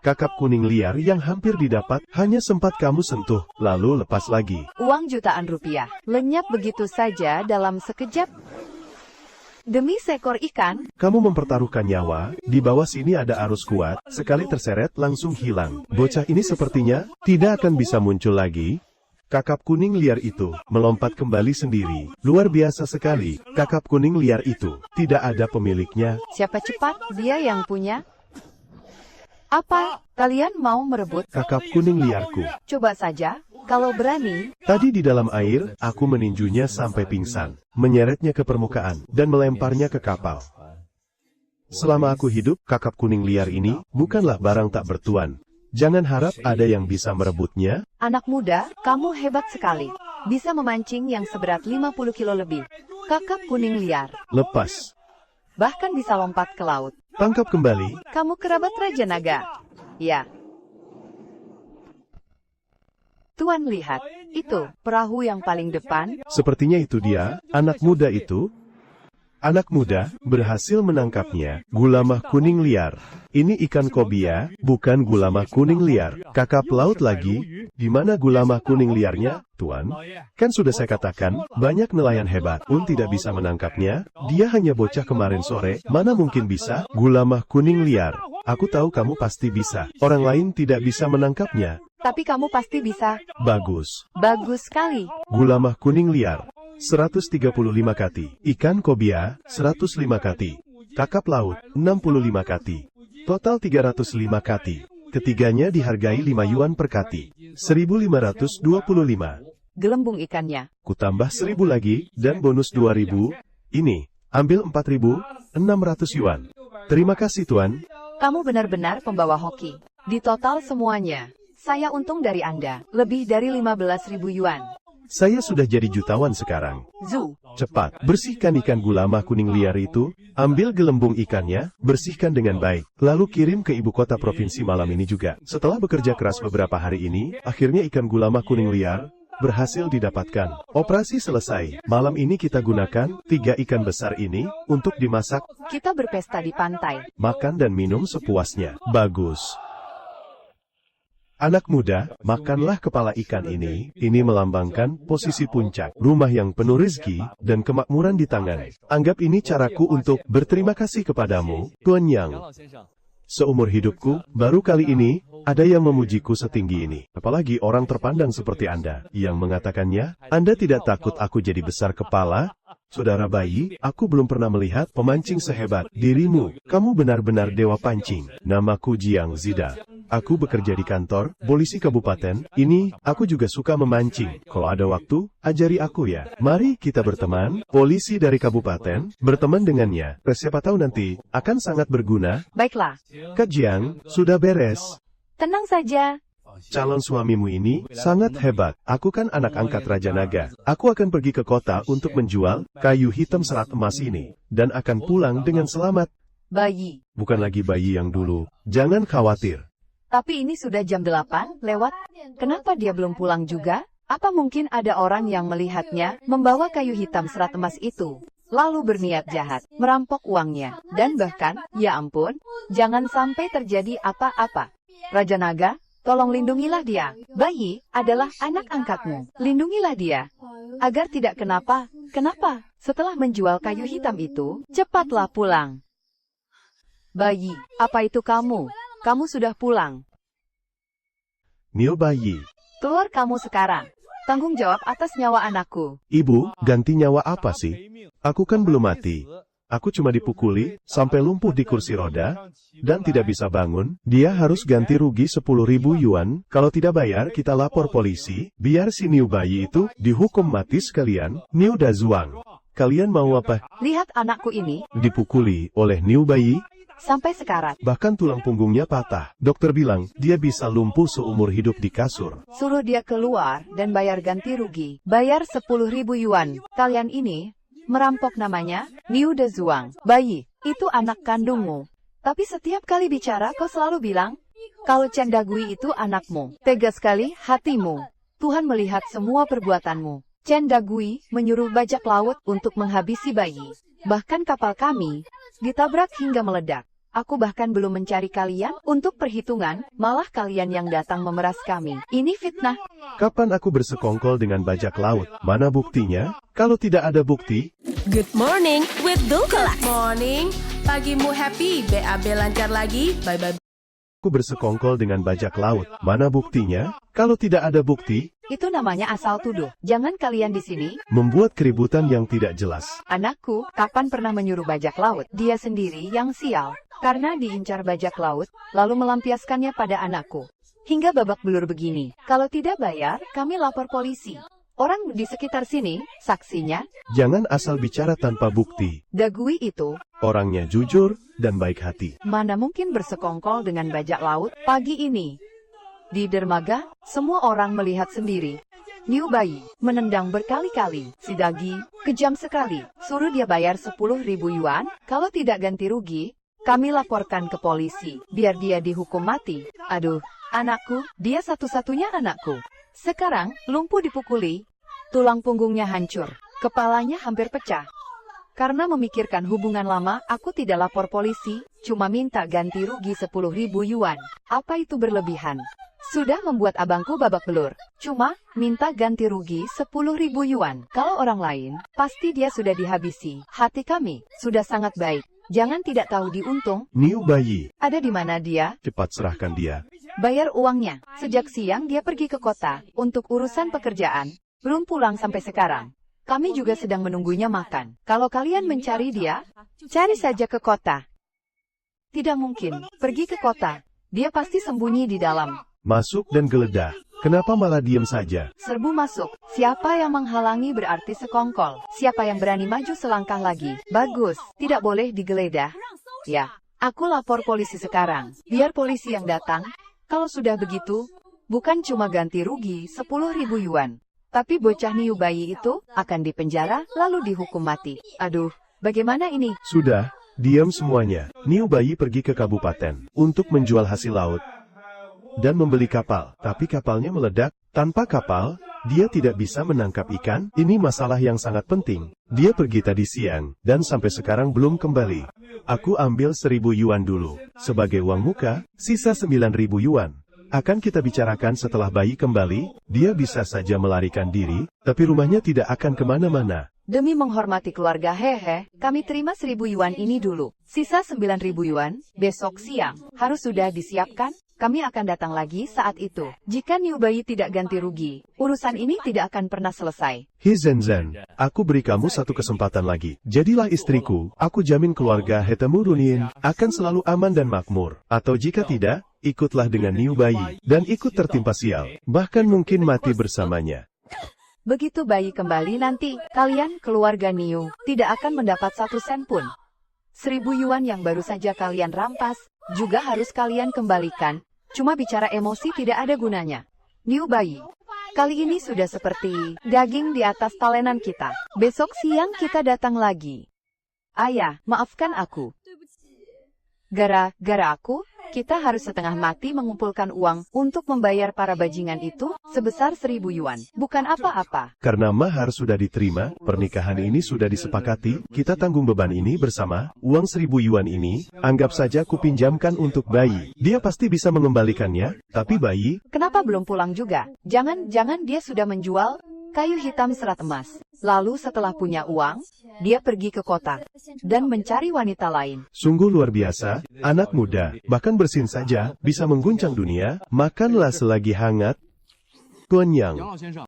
Kakap kuning liar yang hampir didapat, hanya sempat kamu sentuh, lalu lepas lagi. Uang jutaan rupiah. Lenyap begitu saja dalam sekejap. Demi seekor ikan, Kamu mempertaruhkan nyawa, di bawah sini ada arus kuat, sekali terseret langsung hilang. Bocah ini sepertinya tidak akan bisa muncul lagi. Kakap kuning liar itu melompat kembali sendiri. Luar biasa sekali, kakap kuning liar itu tidak ada pemiliknya. siapa cepat? Dia yang punya. Apa? Kalian mau merebut? Kakap kuning liarku. Coba saja. Kalau berani, Tadi di dalam air, aku meninjunya sampai pingsan, menyeretnya ke permukaan, dan melemparnya ke kapal. Selama aku hidup, kakap kuning liar ini bukanlah barang tak bertuan. Jangan harap ada yang bisa merebutnya. anak muda, kamu hebat sekali. Bisa memancing yang seberat 50 kilo lebih. Kakap kuning liar. Lepas. Bahkan bisa lompat ke laut. Tangkap kembali. Kamu kerabat Raja Naga. Ya. Tuan lihat. Itu, perahu yang paling depan. Sepertinya itu dia, anak muda itu. Anak muda, berhasil menangkapnya. Gulamah kuning liar. Ini ikan kobia, bukan gulamah kuning liar. Kakap laut lagi, di mana gulamah kuning liarnya, Tuan? Kan sudah saya katakan, banyak nelayan hebat pun tidak bisa menangkapnya. Dia hanya bocah kemarin sore, mana mungkin bisa? Gulamah kuning liar. Aku tahu kamu pasti bisa. Orang lain tidak bisa menangkapnya. Tapi kamu pasti bisa. Bagus. Bagus sekali. Gulamah kuning liar. 135 kati. Ikan kobia, 105 kati. Kakap laut, 65 kati. Total 305 kati. Ketiganya dihargai 5 yuan per kati. 1.525. Gelembung ikannya. Kutambah 1.000 lagi, dan bonus 2.000. Ini, ambil 4.600 yuan. Terima kasih Tuan. Kamu benar-benar pembawa hoki. Di total semuanya, saya untung dari Anda. Lebih dari 15.000 yuan. Saya sudah jadi jutawan sekarang. Zu. Cepat, bersihkan ikan gulamah kuning liar itu, ambil gelembung ikannya, bersihkan dengan baik, lalu kirim ke ibu kota provinsi malam ini juga. Setelah bekerja keras beberapa hari ini, akhirnya ikan gulamah kuning liar berhasil didapatkan. Operasi selesai. Malam ini kita gunakan 3 ikan besar ini untuk dimasak, Kita berpesta di pantai. makan dan minum sepuasnya. Bagus. Anak muda, makanlah kepala ikan ini. Ini melambangkan posisi puncak, rumah yang penuh rezeki, dan kemakmuran di tangan. Anggap ini caraku untuk berterima kasih kepadamu, Tuan Yang. Seumur hidupku, baru kali ini, ada yang memujiku setinggi ini. Apalagi orang terpandang seperti Anda, yang mengatakannya, Anda tidak takut aku jadi besar kepala? Saudara bayi, aku belum pernah melihat pemancing sehebat dirimu. Kamu benar-benar dewa pancing. Namaku Jiang Zida. Aku bekerja di kantor polisi kabupaten. Ini, aku juga suka memancing. Kalau ada waktu, ajari aku ya. Mari kita berteman, polisi dari kabupaten, berteman dengannya. Siapa tahu nanti, akan sangat berguna. Baiklah, Kak Jiang, sudah beres. tenang saja. Calon suamimu ini sangat hebat. Aku kan anak angkat Raja Naga. Aku akan pergi ke kota untuk menjual kayu hitam serat emas ini. Dan akan pulang dengan selamat. Bayi. Bukan lagi bayi yang dulu. Jangan khawatir. Tapi ini sudah jam 8 lewat. Kenapa dia belum pulang juga? Apa mungkin ada orang yang melihatnya membawa kayu hitam serat emas itu, lalu berniat jahat, merampok uangnya, dan bahkan, ya ampun, jangan sampai terjadi apa-apa. Raja Naga, tolong lindungilah dia. Bayi adalah anak angkatmu. Lindungilah dia. Agar tidak kenapa. Setelah menjual kayu hitam itu, cepatlah pulang. Bayi, apa itu kamu? Kamu sudah pulang. Niu Bayi. Keluar kamu sekarang. Tanggung jawab atas nyawa anakku. Ibu, ganti nyawa apa sih? Aku kan belum mati. Aku cuma dipukuli, sampai lumpuh di kursi roda, dan tidak bisa bangun. Dia harus ganti rugi 10.000 yuan. Kalau tidak bayar, kita lapor polisi. Biar si Niu Bayi itu dihukum mati sekalian. Niu Dazuang. Kalian mau apa? Lihat anakku ini, Dipukuli oleh Niu Bayi. sampai sekarat. Bahkan tulang punggungnya patah. Dokter bilang, dia bisa lumpuh seumur hidup di kasur. Suruh dia keluar dan bayar ganti rugi. Bayar 10.000 yuan. Kalian ini, merampok namanya, Niu Dazuang. Bayi, itu anak kandungmu. Tapi setiap kali bicara kau selalu bilang, kalau Chen Dagui itu anakmu. Tega sekali hatimu. Tuhan melihat semua perbuatanmu. Chen Dagui menyuruh bajak laut untuk menghabisi bayi. Bahkan kapal kami ditabrak hingga meledak. Aku bahkan belum mencari kalian untuk perhitungan, malah kalian yang datang memeras kami. Ini fitnah. Kapan aku bersekongkol dengan bajak laut? Mana buktinya? Kalau tidak ada bukti, Good morning with Dulkolak. Morning, pagimu happy, BAB lancar lagi, bye-bye. aku bersekongkol dengan bajak laut. Mana buktinya? Kalau tidak ada bukti, Itu namanya asal tuduh. Jangan kalian di sini. membuat keributan yang tidak jelas. Anakku, kapan pernah menyuruh bajak laut? Dia sendiri yang sial. Karena diincar bajak laut, lalu melampiaskannya pada anakku. Hingga babak belur begini. Kalau tidak bayar, kami lapor polisi. Orang di sekitar sini, saksinya, Jangan asal bicara tanpa bukti. Dagui itu, Orangnya jujur dan baik hati. mana mungkin bersekongkol dengan bajak laut pagi ini. Di dermaga, semua orang melihat sendiri. Niu Bayi menendang berkali-kali. Si Dagi, kejam sekali. Suruh dia bayar 10.000 yuan. Kalau tidak ganti rugi, kami laporkan ke polisi. Biar dia dihukum mati. Aduh, anakku, dia satu-satunya anakku. Sekarang, lumpuh dipukuli. Tulang punggungnya hancur. Kepalanya hampir pecah. Karena memikirkan hubungan lama, aku tidak lapor polisi, cuma minta ganti rugi 10.000 yuan. Apa itu berlebihan? Sudah membuat abangku babak belur. Cuma, minta ganti rugi 10.000 yuan. Kalau orang lain, pasti dia sudah dihabisi. Hati kami, sudah sangat baik. Jangan tidak tahu diuntung. Niu Bayi, Ada di mana dia? cepat serahkan dia. Bayar uangnya. Sejak siang dia pergi ke kota, untuk urusan pekerjaan. Belum pulang sampai sekarang. Kami juga sedang menunggunya makan. Kalau kalian mencari dia, cari saja ke kota. Tidak mungkin, pergi ke kota. Dia pasti sembunyi di dalam. Masuk dan geledah. Kenapa malah diam saja? Serbu masuk. Siapa yang menghalangi berarti sekongkol. Siapa yang berani maju selangkah lagi. Bagus, tidak boleh digeledah. Ya, aku lapor polisi sekarang. Biar polisi yang datang. Kalau sudah begitu, bukan cuma ganti rugi 10.000 yuan. Tapi bocah Niu Bayi itu akan dipenjara lalu dihukum mati. Aduh, bagaimana ini? Sudah, diam semuanya. Niu Bayi pergi ke kabupaten untuk menjual hasil laut dan membeli kapal. Tapi kapalnya meledak. Tanpa kapal, dia tidak bisa menangkap ikan. Ini masalah yang sangat penting. Dia pergi tadi siang, dan sampai sekarang belum kembali. Aku ambil 1.000 yuan dulu. Sebagai uang muka, sisa 9.000 yuan. Akan kita bicarakan setelah Bayi kembali. Dia bisa saja melarikan diri, tapi rumahnya tidak akan kemana-mana. Demi menghormati keluarga hehe, kami terima 1.000 yuan ini dulu. Sisa 9.000 yuan, besok siang, harus sudah disiapkan. kami akan datang lagi saat itu. Jika Niu Bai tidak ganti rugi, urusan ini tidak akan pernah selesai. He Zhen, aku beri kamu satu kesempatan lagi. Jadilah istriku, aku jamin keluarga Hetemu Runin akan selalu aman dan makmur. Atau jika tidak, ikutlah dengan Niu Bai, dan ikut tertimpa sial. Bahkan mungkin mati bersamanya. Begitu Bai kembali nanti, kalian, keluarga Niu, tidak akan mendapat 1 sen pun. 1000 yuan yang baru saja kalian rampas, juga harus kalian kembalikan. Cuma bicara emosi tidak ada gunanya. Niu Bai, kali ini sudah seperti daging di atas talenan kita. Besok siang kita datang lagi. Ayah, maafkan aku. Gara-gara aku, kita harus setengah mati mengumpulkan uang untuk membayar para bajingan itu sebesar 1000 yuan. Bukan apa-apa. Karena mahar sudah diterima, pernikahan ini sudah disepakati, kita tanggung beban ini bersama. Uang 1000 yuan ini, anggap saja kupinjamkan untuk bayi. Dia pasti bisa mengembalikannya, tapi bayi... Kenapa belum pulang juga? Jangan-jangan dia sudah menjual kayu hitam serat emas. Lalu setelah punya uang, dia pergi ke kota dan mencari wanita lain. Sungguh luar biasa, anak muda, bahkan bersin saja, bisa mengguncang dunia. Makanlah selagi hangat. Tuan Yang,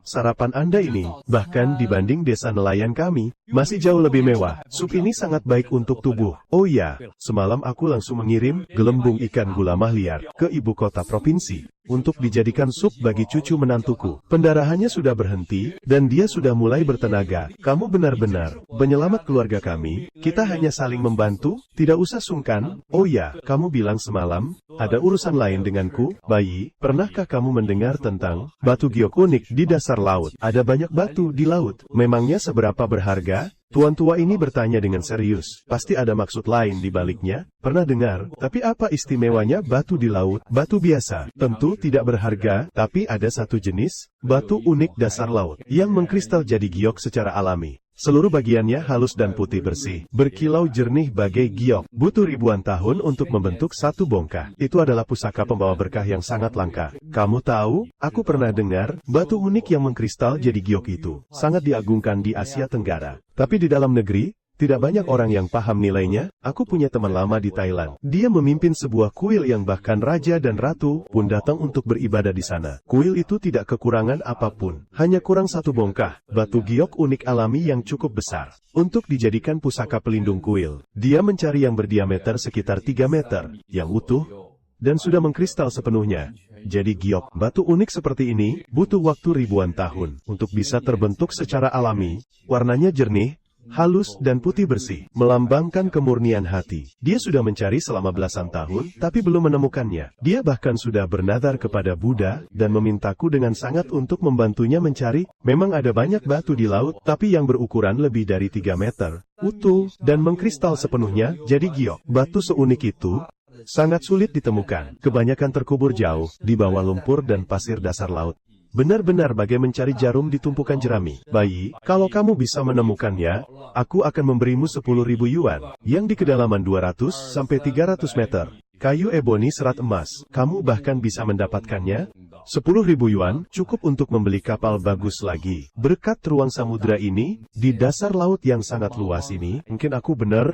sarapan Anda ini, bahkan dibanding desa nelayan kami, masih jauh lebih mewah. Sup ini sangat baik untuk tubuh. Oh ya, semalam aku langsung mengirim gelembung ikan gula mahliar ke ibu kota provinsi untuk dijadikan sup bagi cucu menantuku. Pendarahannya sudah berhenti, dan dia sudah mulai bertenaga. Kamu benar-benar penyelamat keluarga kami. Kita hanya saling membantu, tidak usah sungkan. Oh ya, kamu bilang semalam, ada urusan lain denganku, bayi. Pernahkah kamu mendengar tentang batu giok unik di dasar laut? Ada banyak batu di laut. Memangnya seberapa berharga? Tuan tua ini bertanya dengan serius. Pasti ada maksud lain di baliknya. Pernah dengar, tapi apa istimewanya batu di laut? Batu biasa, tentu tidak berharga, tapi ada satu jenis, batu unik dasar laut, yang mengkristal jadi giok secara alami. Seluruh bagiannya halus dan putih bersih, berkilau jernih bagai giok. Butuh ribuan tahun untuk membentuk satu bongkah. Itu adalah pusaka pembawa berkah yang sangat langka. Kamu tahu, aku pernah dengar, batu unik yang mengkristal jadi giok itu sangat diagungkan di Asia Tenggara. Tapi di dalam negeri, tidak banyak orang yang paham nilainya. Aku punya teman lama di Thailand. Dia memimpin sebuah kuil yang bahkan raja dan ratu pun datang untuk beribadah di sana. Kuil itu tidak kekurangan apapun. Hanya kurang satu bongkah, batu giok unik alami yang cukup besar untuk dijadikan pusaka pelindung kuil. Dia mencari yang berdiameter sekitar 3 meter, yang utuh, dan sudah mengkristal sepenuhnya. Jadi giok, batu unik seperti ini, butuh waktu ribuan tahun untuk bisa terbentuk secara alami. Warnanya jernih, halus dan putih bersih, melambangkan kemurnian hati. Dia sudah mencari selama belasan tahun, tapi belum menemukannya. Dia bahkan sudah bernadar kepada Buddha, dan memintaku dengan sangat untuk membantunya mencari. Memang ada banyak batu di laut, tapi yang berukuran lebih dari 3 meter, utuh, dan mengkristal sepenuhnya, jadi giok. Batu seunik itu sangat sulit ditemukan. Kebanyakan terkubur jauh, di bawah lumpur dan pasir dasar laut. Benar-benar bagai mencari jarum di tumpukan jerami. Bayi, kalau kamu bisa menemukannya, aku akan memberimu 10.000 yuan, yang di kedalaman 200 sampai 300 meter. Kayu eboni serat emas, kamu bahkan bisa mendapatkannya. 10.000 yuan, cukup untuk membeli kapal bagus lagi. Berkat ruang samudera ini, di dasar laut yang sangat luas ini, mungkin aku benar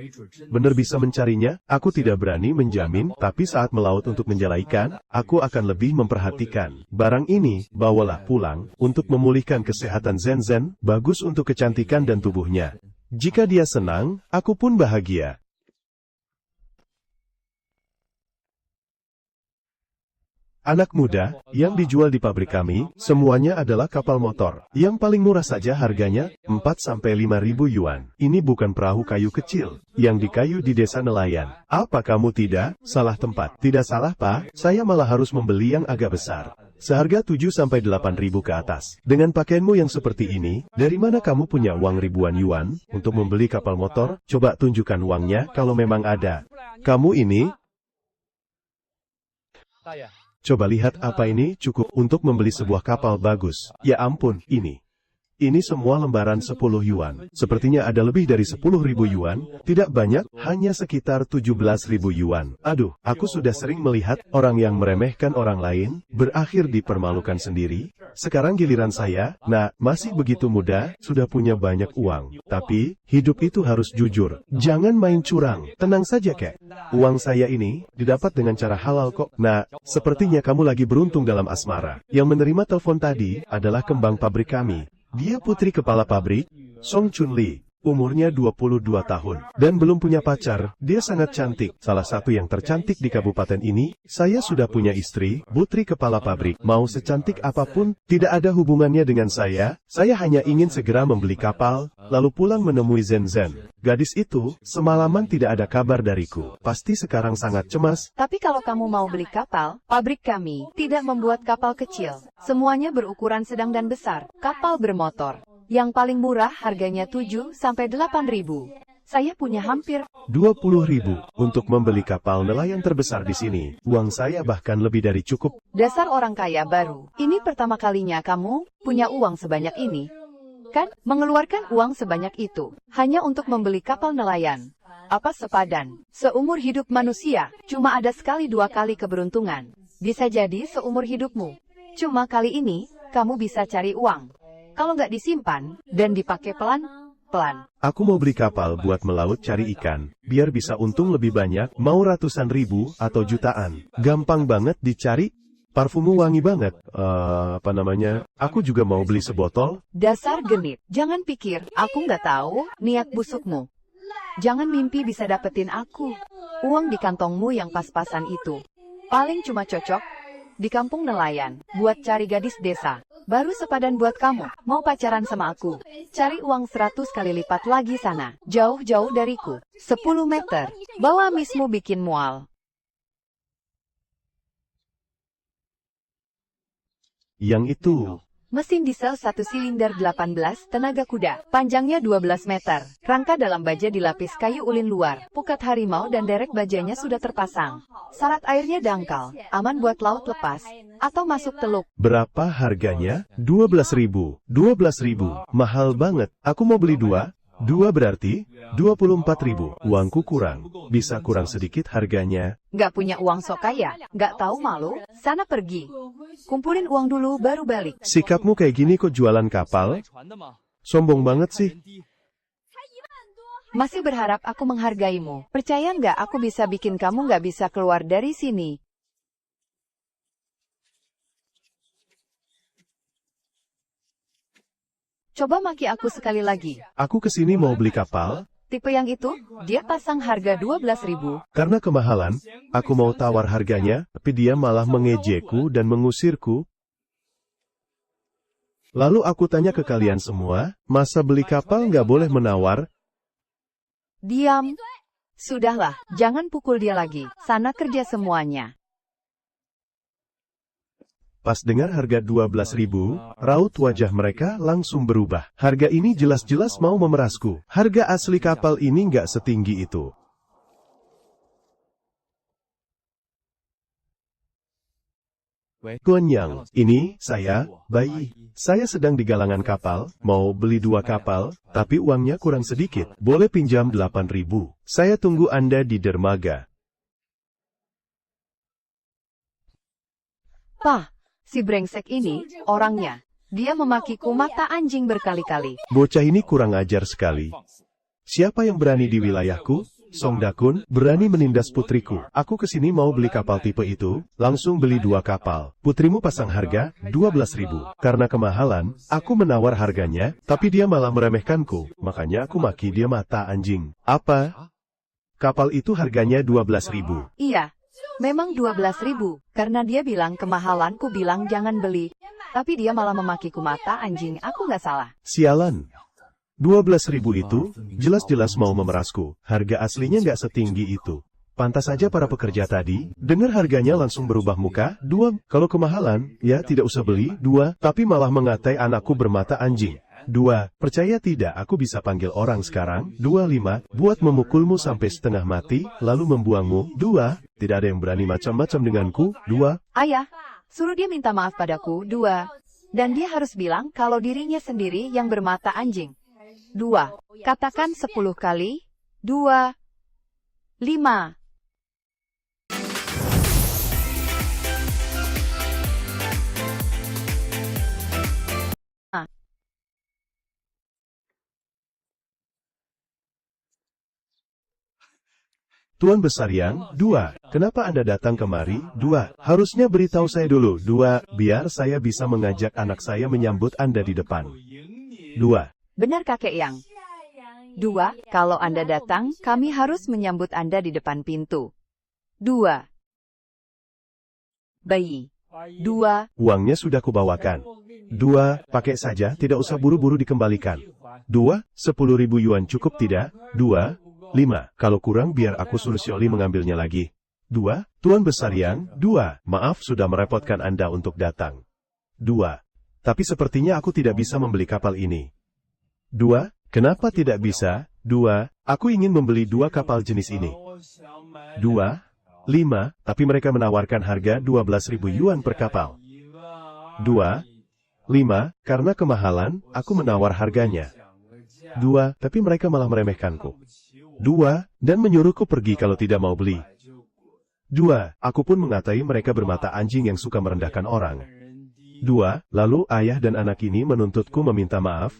bisa mencarinya. Aku tidak berani menjamin, tapi saat melaut untuk menjala ikan, aku akan lebih memperhatikan. Barang ini, bawalah pulang, untuk memulihkan kesehatan Zhen, bagus untuk kecantikan dan tubuhnya. Jika dia senang, aku pun bahagia. Anak muda, yang dijual di pabrik kami, semuanya adalah kapal motor. Yang paling murah saja harganya, 4-5 ribu yuan. Ini bukan perahu kayu kecil, yang dikayu di desa nelayan. Apa kamu tidak? Salah tempat. Tidak salah Pak, saya malah harus membeli yang agak besar. Seharga 7-8 ribu ke atas. Dengan pakaianmu yang seperti ini, dari mana kamu punya uang ribuan yuan, untuk membeli kapal motor? Coba tunjukkan uangnya, kalau memang ada. Kamu ini... Coba lihat apa ini, cukup untuk membeli sebuah kapal bagus. Ya ampun, ini Ini semua lembaran 10 yuan. Sepertinya ada lebih dari 10.000 yuan. Tidak banyak, hanya sekitar 17.000 yuan. Aduh, aku sudah sering melihat orang yang meremehkan orang lain, berakhir dipermalukan sendiri. Sekarang giliran saya, nah, masih begitu muda, sudah punya banyak uang. Tapi, hidup itu harus jujur. Jangan main curang. Tenang saja, kek. Uang saya ini, didapat dengan cara halal kok. Nah, sepertinya kamu lagi beruntung dalam asmara. Yang menerima telepon tadi, adalah kembang pabrik kami. Dia putri kepala pabrik, Song Chun Li. Umurnya 22 tahun, dan belum punya pacar. Dia sangat cantik, salah satu yang tercantik di kabupaten ini. Saya sudah punya istri, putri kepala pabrik. Mau secantik apapun, tidak ada hubungannya dengan saya. Saya hanya ingin segera membeli kapal, lalu pulang menemui Zhen Zhen. Gadis itu, semalaman tidak ada kabar dariku. Pasti sekarang sangat cemas. Tapi kalau kamu mau beli kapal, pabrik kami tidak membuat kapal kecil. Semuanya berukuran sedang dan besar. Kapal bermotor. Yang paling murah harganya 7 sampai 8.000. Saya punya hampir 20.000 untuk membeli kapal nelayan terbesar di sini. Uang saya bahkan lebih dari cukup. dasar orang kaya baru. Ini pertama kalinya kamu punya uang sebanyak ini. Kan, mengeluarkan uang sebanyak itu hanya untuk membeli kapal nelayan. Apa sepadan? Seumur hidup manusia, cuma ada sekali 2 kali keberuntungan. Bisa jadi seumur hidupmu. Cuma kali ini, kamu bisa cari uang. Kalau nggak disimpan, dan dipakai pelan-pelan. Aku mau beli kapal buat melaut cari ikan, biar bisa untung lebih banyak, mau ratusan ribu atau jutaan. Gampang banget dicari, parfummu wangi banget. Aku juga mau beli sebotol. Dasar genit, jangan pikir, aku nggak tahu niat busukmu. Jangan mimpi bisa dapetin aku. Uang di kantongmu yang pas-pasan itu. Paling cuma cocok di kampung nelayan, buat cari gadis desa. Baru sepadan buat kamu, mau pacaran sama aku. Cari uang 100 kali lipat lagi sana, jauh-jauh dariku. 10 meter, bawa mismu bikin mual. Yang itu, Mesin diesel 1 silinder 18 tenaga kuda, panjangnya 12 meter. Rangka dalam baja dilapis kayu ulin luar, pukat harimau dan derek bajanya sudah terpasang. Syarat airnya dangkal, aman buat laut lepas, atau masuk teluk. berapa harganya? 12.000. 12.000, mahal banget. Aku mau beli 2. 2 berarti 24.000. Uangku kurang. Bisa kurang sedikit harganya. Nggak punya uang sok kaya, nggak tahu malu, sana pergi. Kumpulin uang dulu baru balik. Sikapmu kayak gini kok jualan kapal? Sombong banget sih. Masih berharap aku menghargaimu. Percaya nggak aku bisa bikin kamu nggak bisa keluar dari sini. Coba maki aku sekali lagi. Aku kesini mau beli kapal. Tipe yang itu, dia pasang harga 12.000. Karena kemahalan, aku mau tawar harganya, tapi dia malah mengejekku dan mengusirku. Lalu aku tanya ke kalian semua, masa beli kapal nggak boleh menawar? Diam. Sudahlah, jangan pukul dia lagi. Sana kerja semuanya. Pas dengar harga 12.000, raut wajah mereka langsung berubah. Harga ini jelas-jelas mau memerasku. Harga asli kapal ini nggak setinggi itu. Gonyang, ini, saya, bayi. Saya sedang di galangan kapal, mau beli 2 kapal, tapi uangnya kurang sedikit. Boleh pinjam 8.000. Saya tunggu Anda di dermaga. Pah, si brengsek ini, orangnya. Dia memakiku mata anjing berkali-kali. Bocah ini kurang ajar sekali. Siapa yang berani di wilayahku? Song Dakun, berani menindas putriku. Aku kesini mau beli kapal tipe itu, langsung beli 2 kapal. Putrimu pasang harga, 12.000. Karena kemahalan, aku menawar harganya, tapi dia malah meremehkanku. Makanya aku maki dia mata anjing. Apa? Kapal itu harganya 12.000. Iya, memang 12.000. Karena dia bilang kemahalanku bilang jangan beli. Tapi dia malah memakiku mata anjing, aku nggak salah. Sialan. 12.000 itu, jelas-jelas mau memerasku. Harga aslinya nggak setinggi itu. Pantas saja para pekerja tadi, dengar harganya langsung berubah muka. 2, kalau kemahalan, ya tidak usah beli. 2, tapi malah mengatai anakku bermata anjing. 2, percaya tidak aku bisa panggil orang sekarang. 25, buat memukulmu sampai setengah mati, lalu membuangmu. 2, tidak ada yang berani macam-macam denganku. 2, Ayah, suruh dia minta maaf padaku. 2, Dan dia harus bilang kalau dirinya sendiri yang bermata anjing. 2. Katakan 10 kali. 2. 5. Tuan Besar Yang, 2. Kenapa Anda datang kemari? 2. Harusnya beritahu saya dulu. 2. Biar saya bisa mengajak anak saya menyambut Anda di depan. 2. Benar kakek Yang. 2. Kalau Anda datang, kami harus menyambut Anda di depan pintu. 2. Bayi. 2. Uangnya sudah kubawakan. 2. Pakai saja, tidak usah buru-buru dikembalikan. 2. 10.000 yuan cukup tidak? 2. 5. Kalau kurang biar aku suruh Xioli mengambilnya lagi. 2. Tuan Besar Yang, 2. Maaf sudah merepotkan Anda untuk datang. 2. Tapi sepertinya aku tidak bisa membeli kapal ini. 2. Kenapa tidak bisa? 2. Aku ingin membeli 2 kapal jenis ini. 2. 5. Tapi mereka menawarkan harga 12.000 yuan per kapal. 2. 5. Karena kemahalan, aku menawar harganya. 2. Tapi mereka malah meremehkanku. 2. Dan menyuruhku pergi kalau tidak mau beli. 2. Aku pun mengatai mereka bermata anjing yang suka merendahkan orang. 2. Lalu ayah dan anak ini menuntutku meminta maaf.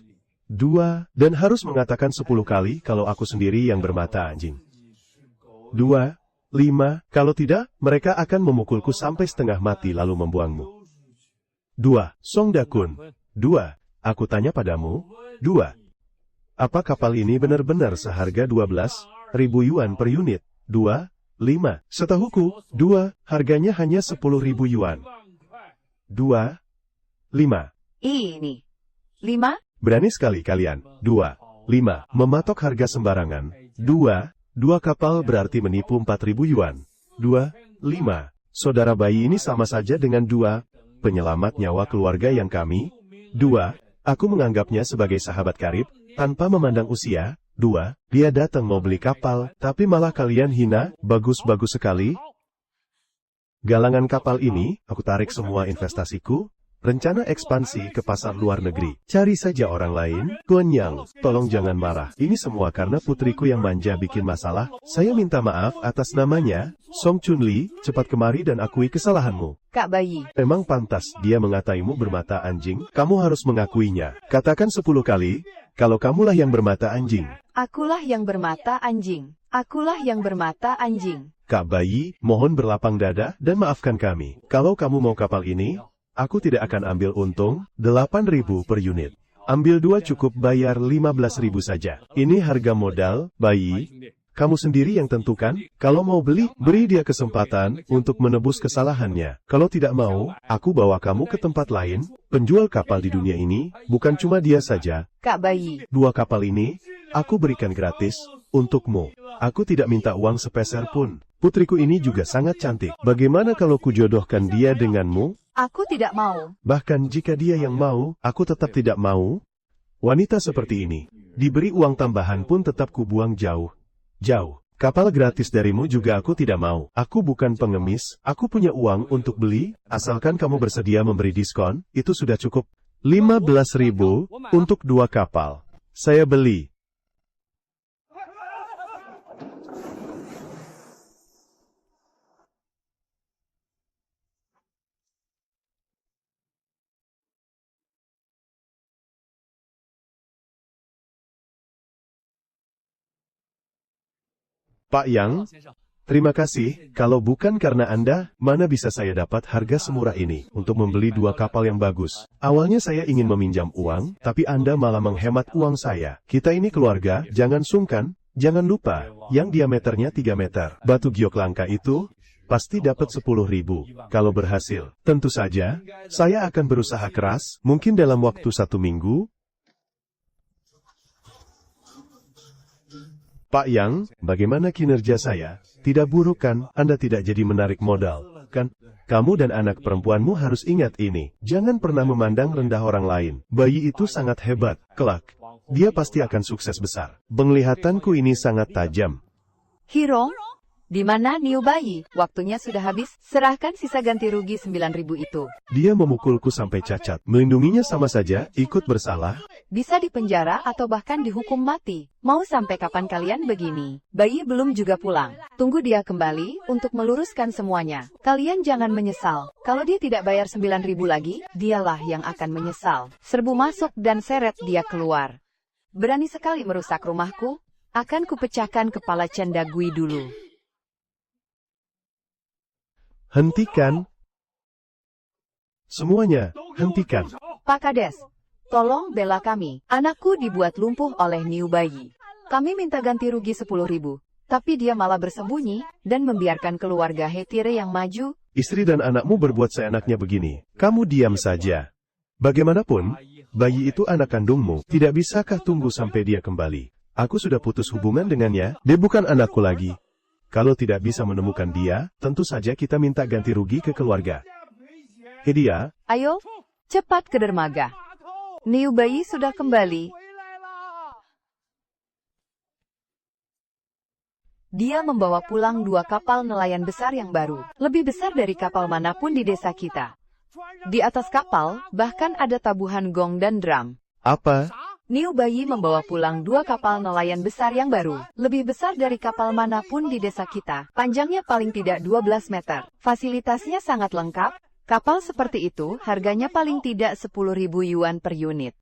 2. Dan harus mengatakan 10 kali kalau aku sendiri yang bermata anjing. 2. 5. Kalau tidak, mereka akan memukulku sampai setengah mati lalu membuangmu. 2. Song Dakun. 2. Aku tanya padamu. 2. Apa kapal ini benar-benar seharga 12.000 yuan per unit? 2. 5. Setahuku, 2. Harganya hanya 10.000 yuan. 2. 5. Ini. 5. Berani sekali kalian. 2. 5. Mematok harga sembarangan. 2. 2 kapal berarti menipu 4.000 yuan. 2. 5. Saudara bayi ini sama saja dengan 2. Penyelamat nyawa keluarga yang kami. 2. Aku menganggapnya sebagai sahabat karib. Tanpa memandang usia. 2. Dia datang mau beli kapal, tapi malah kalian hina. Bagus-bagus sekali. Galangan kapal ini, aku tarik semua investasiku. Rencana ekspansi ke pasar luar negeri. Cari saja orang lain. Tuan Yang, tolong jangan marah. Ini semua karena putriku yang manja bikin masalah. Saya minta maaf atas namanya. Song Chunli, cepat kemari dan akui kesalahanmu. Kak Bayi. Memang pantas dia mengataimu bermata anjing. Kamu harus mengakuinya. Katakan 10 kali. Kalau kamulah yang bermata anjing. Akulah yang bermata anjing. Akulah yang bermata anjing. Kak Bayi, mohon berlapang dada dan maafkan kami. Kalau kamu mau kapal ini, aku tidak akan ambil untung, 8.000 per unit. Ambil 2 cukup bayar 15.000 saja. Ini harga modal, Bayi. Kamu sendiri yang tentukan, kalau mau beli, beri dia kesempatan untuk menebus kesalahannya. Kalau tidak mau, aku bawa kamu ke tempat lain. Penjual kapal di dunia ini, bukan cuma dia saja. Kak Bayi. 2 kapal ini, aku berikan gratis, untukmu. Aku tidak minta uang sepeser pun. Putriku ini juga sangat cantik. Bagaimana kalau kujodohkan dia denganmu? Aku tidak mau. Bahkan jika dia yang mau, aku tetap tidak mau. Wanita seperti ini, diberi uang tambahan pun tetap kubuang jauh. Jauh. Kapal gratis darimu juga aku tidak mau. Aku bukan pengemis, aku punya uang untuk beli, asalkan kamu bersedia memberi diskon, itu sudah cukup. 15.000 untuk 2 kapal. Saya beli. Pak Yang, terima kasih. Kalau bukan karena Anda, mana bisa saya dapat harga semurah ini untuk membeli 2 kapal yang bagus. Awalnya saya ingin meminjam uang, tapi Anda malah menghemat uang saya. Kita ini keluarga, jangan sungkan. Jangan lupa, yang diameternya 3 meter. Batu giok langka itu, pasti dapat 10.000. Kalau berhasil, tentu saja, saya akan berusaha keras, mungkin dalam waktu 1 minggu. Pak Yang, bagaimana kinerja saya? Tidak buruk kan? Anda tidak jadi menarik modal, kan? Kamu dan anak perempuanmu harus ingat ini. Jangan pernah memandang rendah orang lain. Bayi itu sangat hebat, kelak. Dia pasti akan sukses besar. Penglihatanku ini sangat tajam. Hirong, Di mana Niu bayi? Waktunya sudah habis, serahkan sisa ganti rugi 9.000 itu. Dia memukulku sampai cacat. Melindunginya sama saja, ikut bersalah. Bisa dipenjara atau bahkan dihukum mati. Mau sampai kapan kalian begini? Bayi belum juga pulang. Tunggu dia kembali untuk meluruskan semuanya. Kalian jangan menyesal. Kalau dia tidak bayar 9.000 lagi, dialah yang akan menyesal. Serbu masuk dan seret dia keluar. Berani sekali merusak rumahku? Akan kupecahkan kepala Cenda Gui dulu. Hentikan. Semuanya, hentikan. Pak Kades, tolong bela kami. Anakku dibuat lumpuh oleh Niu bayi. Kami minta ganti rugi 10.000. Tapi dia malah bersembunyi dan membiarkan keluarga Hetire yang maju. Istri dan anakmu berbuat seenaknya begini. Kamu diam saja. Bagaimanapun, bayi itu anak kandungmu. Tidak bisakah tunggu sampai dia kembali? Aku sudah putus hubungan dengannya. Dia bukan anakku lagi. Kalau tidak bisa menemukan dia, tentu saja kita minta ganti rugi ke keluarga. Hedia, Ayo, cepat ke dermaga. Niu bayi sudah kembali. Dia membawa pulang 2 kapal nelayan besar yang baru. Lebih besar dari kapal manapun di desa kita. Di atas kapal, bahkan ada tabuhan gong dan drum. apa? Niu bayi membawa pulang 2 kapal nelayan besar yang baru. Lebih besar dari kapal manapun di desa kita. Panjangnya paling tidak 12 meter. Fasilitasnya sangat lengkap. Kapal seperti itu harganya paling tidak 10.000 yuan per unit.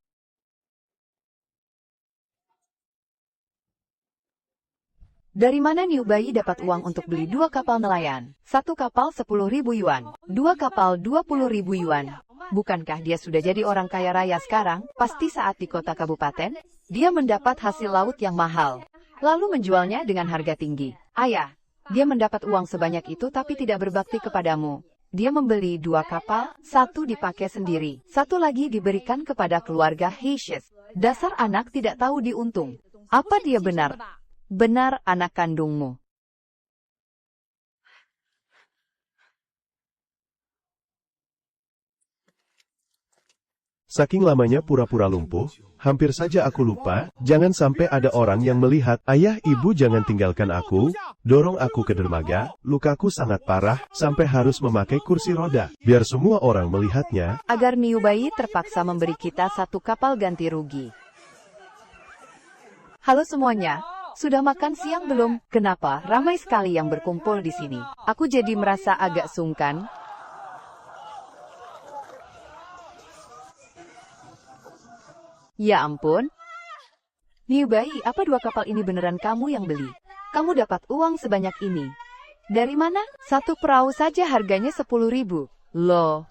Dari mana Niu bayi dapat uang untuk beli 2 kapal nelayan? 1 kapal 10.000 yuan. 2 kapal 20.000 yuan. Bukankah dia sudah jadi orang kaya raya sekarang? Pasti saat di kota kabupaten, dia mendapat hasil laut yang mahal. Lalu menjualnya dengan harga tinggi. Ayah, dia mendapat uang sebanyak itu tapi tidak berbakti kepadamu. Dia membeli 2 kapal, 1 dipakai sendiri. 1 lagi diberikan kepada keluarga Heishes. Dasar anak tidak tahu diuntung. Apa dia benar? Benar anak kandungmu. Saking lamanya pura-pura lumpuh, hampir saja aku lupa, jangan sampai ada orang yang melihat, ayah ibu jangan tinggalkan aku, dorong aku ke dermaga, lukaku sangat parah, sampai harus memakai kursi roda, biar semua orang melihatnya. Agar Niu bayi terpaksa memberi kita 1 kapal ganti rugi. Halo semuanya, sudah makan siang belum? Kenapa ramai sekali yang berkumpul di sini? Aku jadi merasa agak sungkan. Ya ampun. Niu bayi, apa 2 kapal ini beneran kamu yang beli? Kamu dapat uang sebanyak ini. Dari mana? 1 perahu saja harganya 10.000. Loh,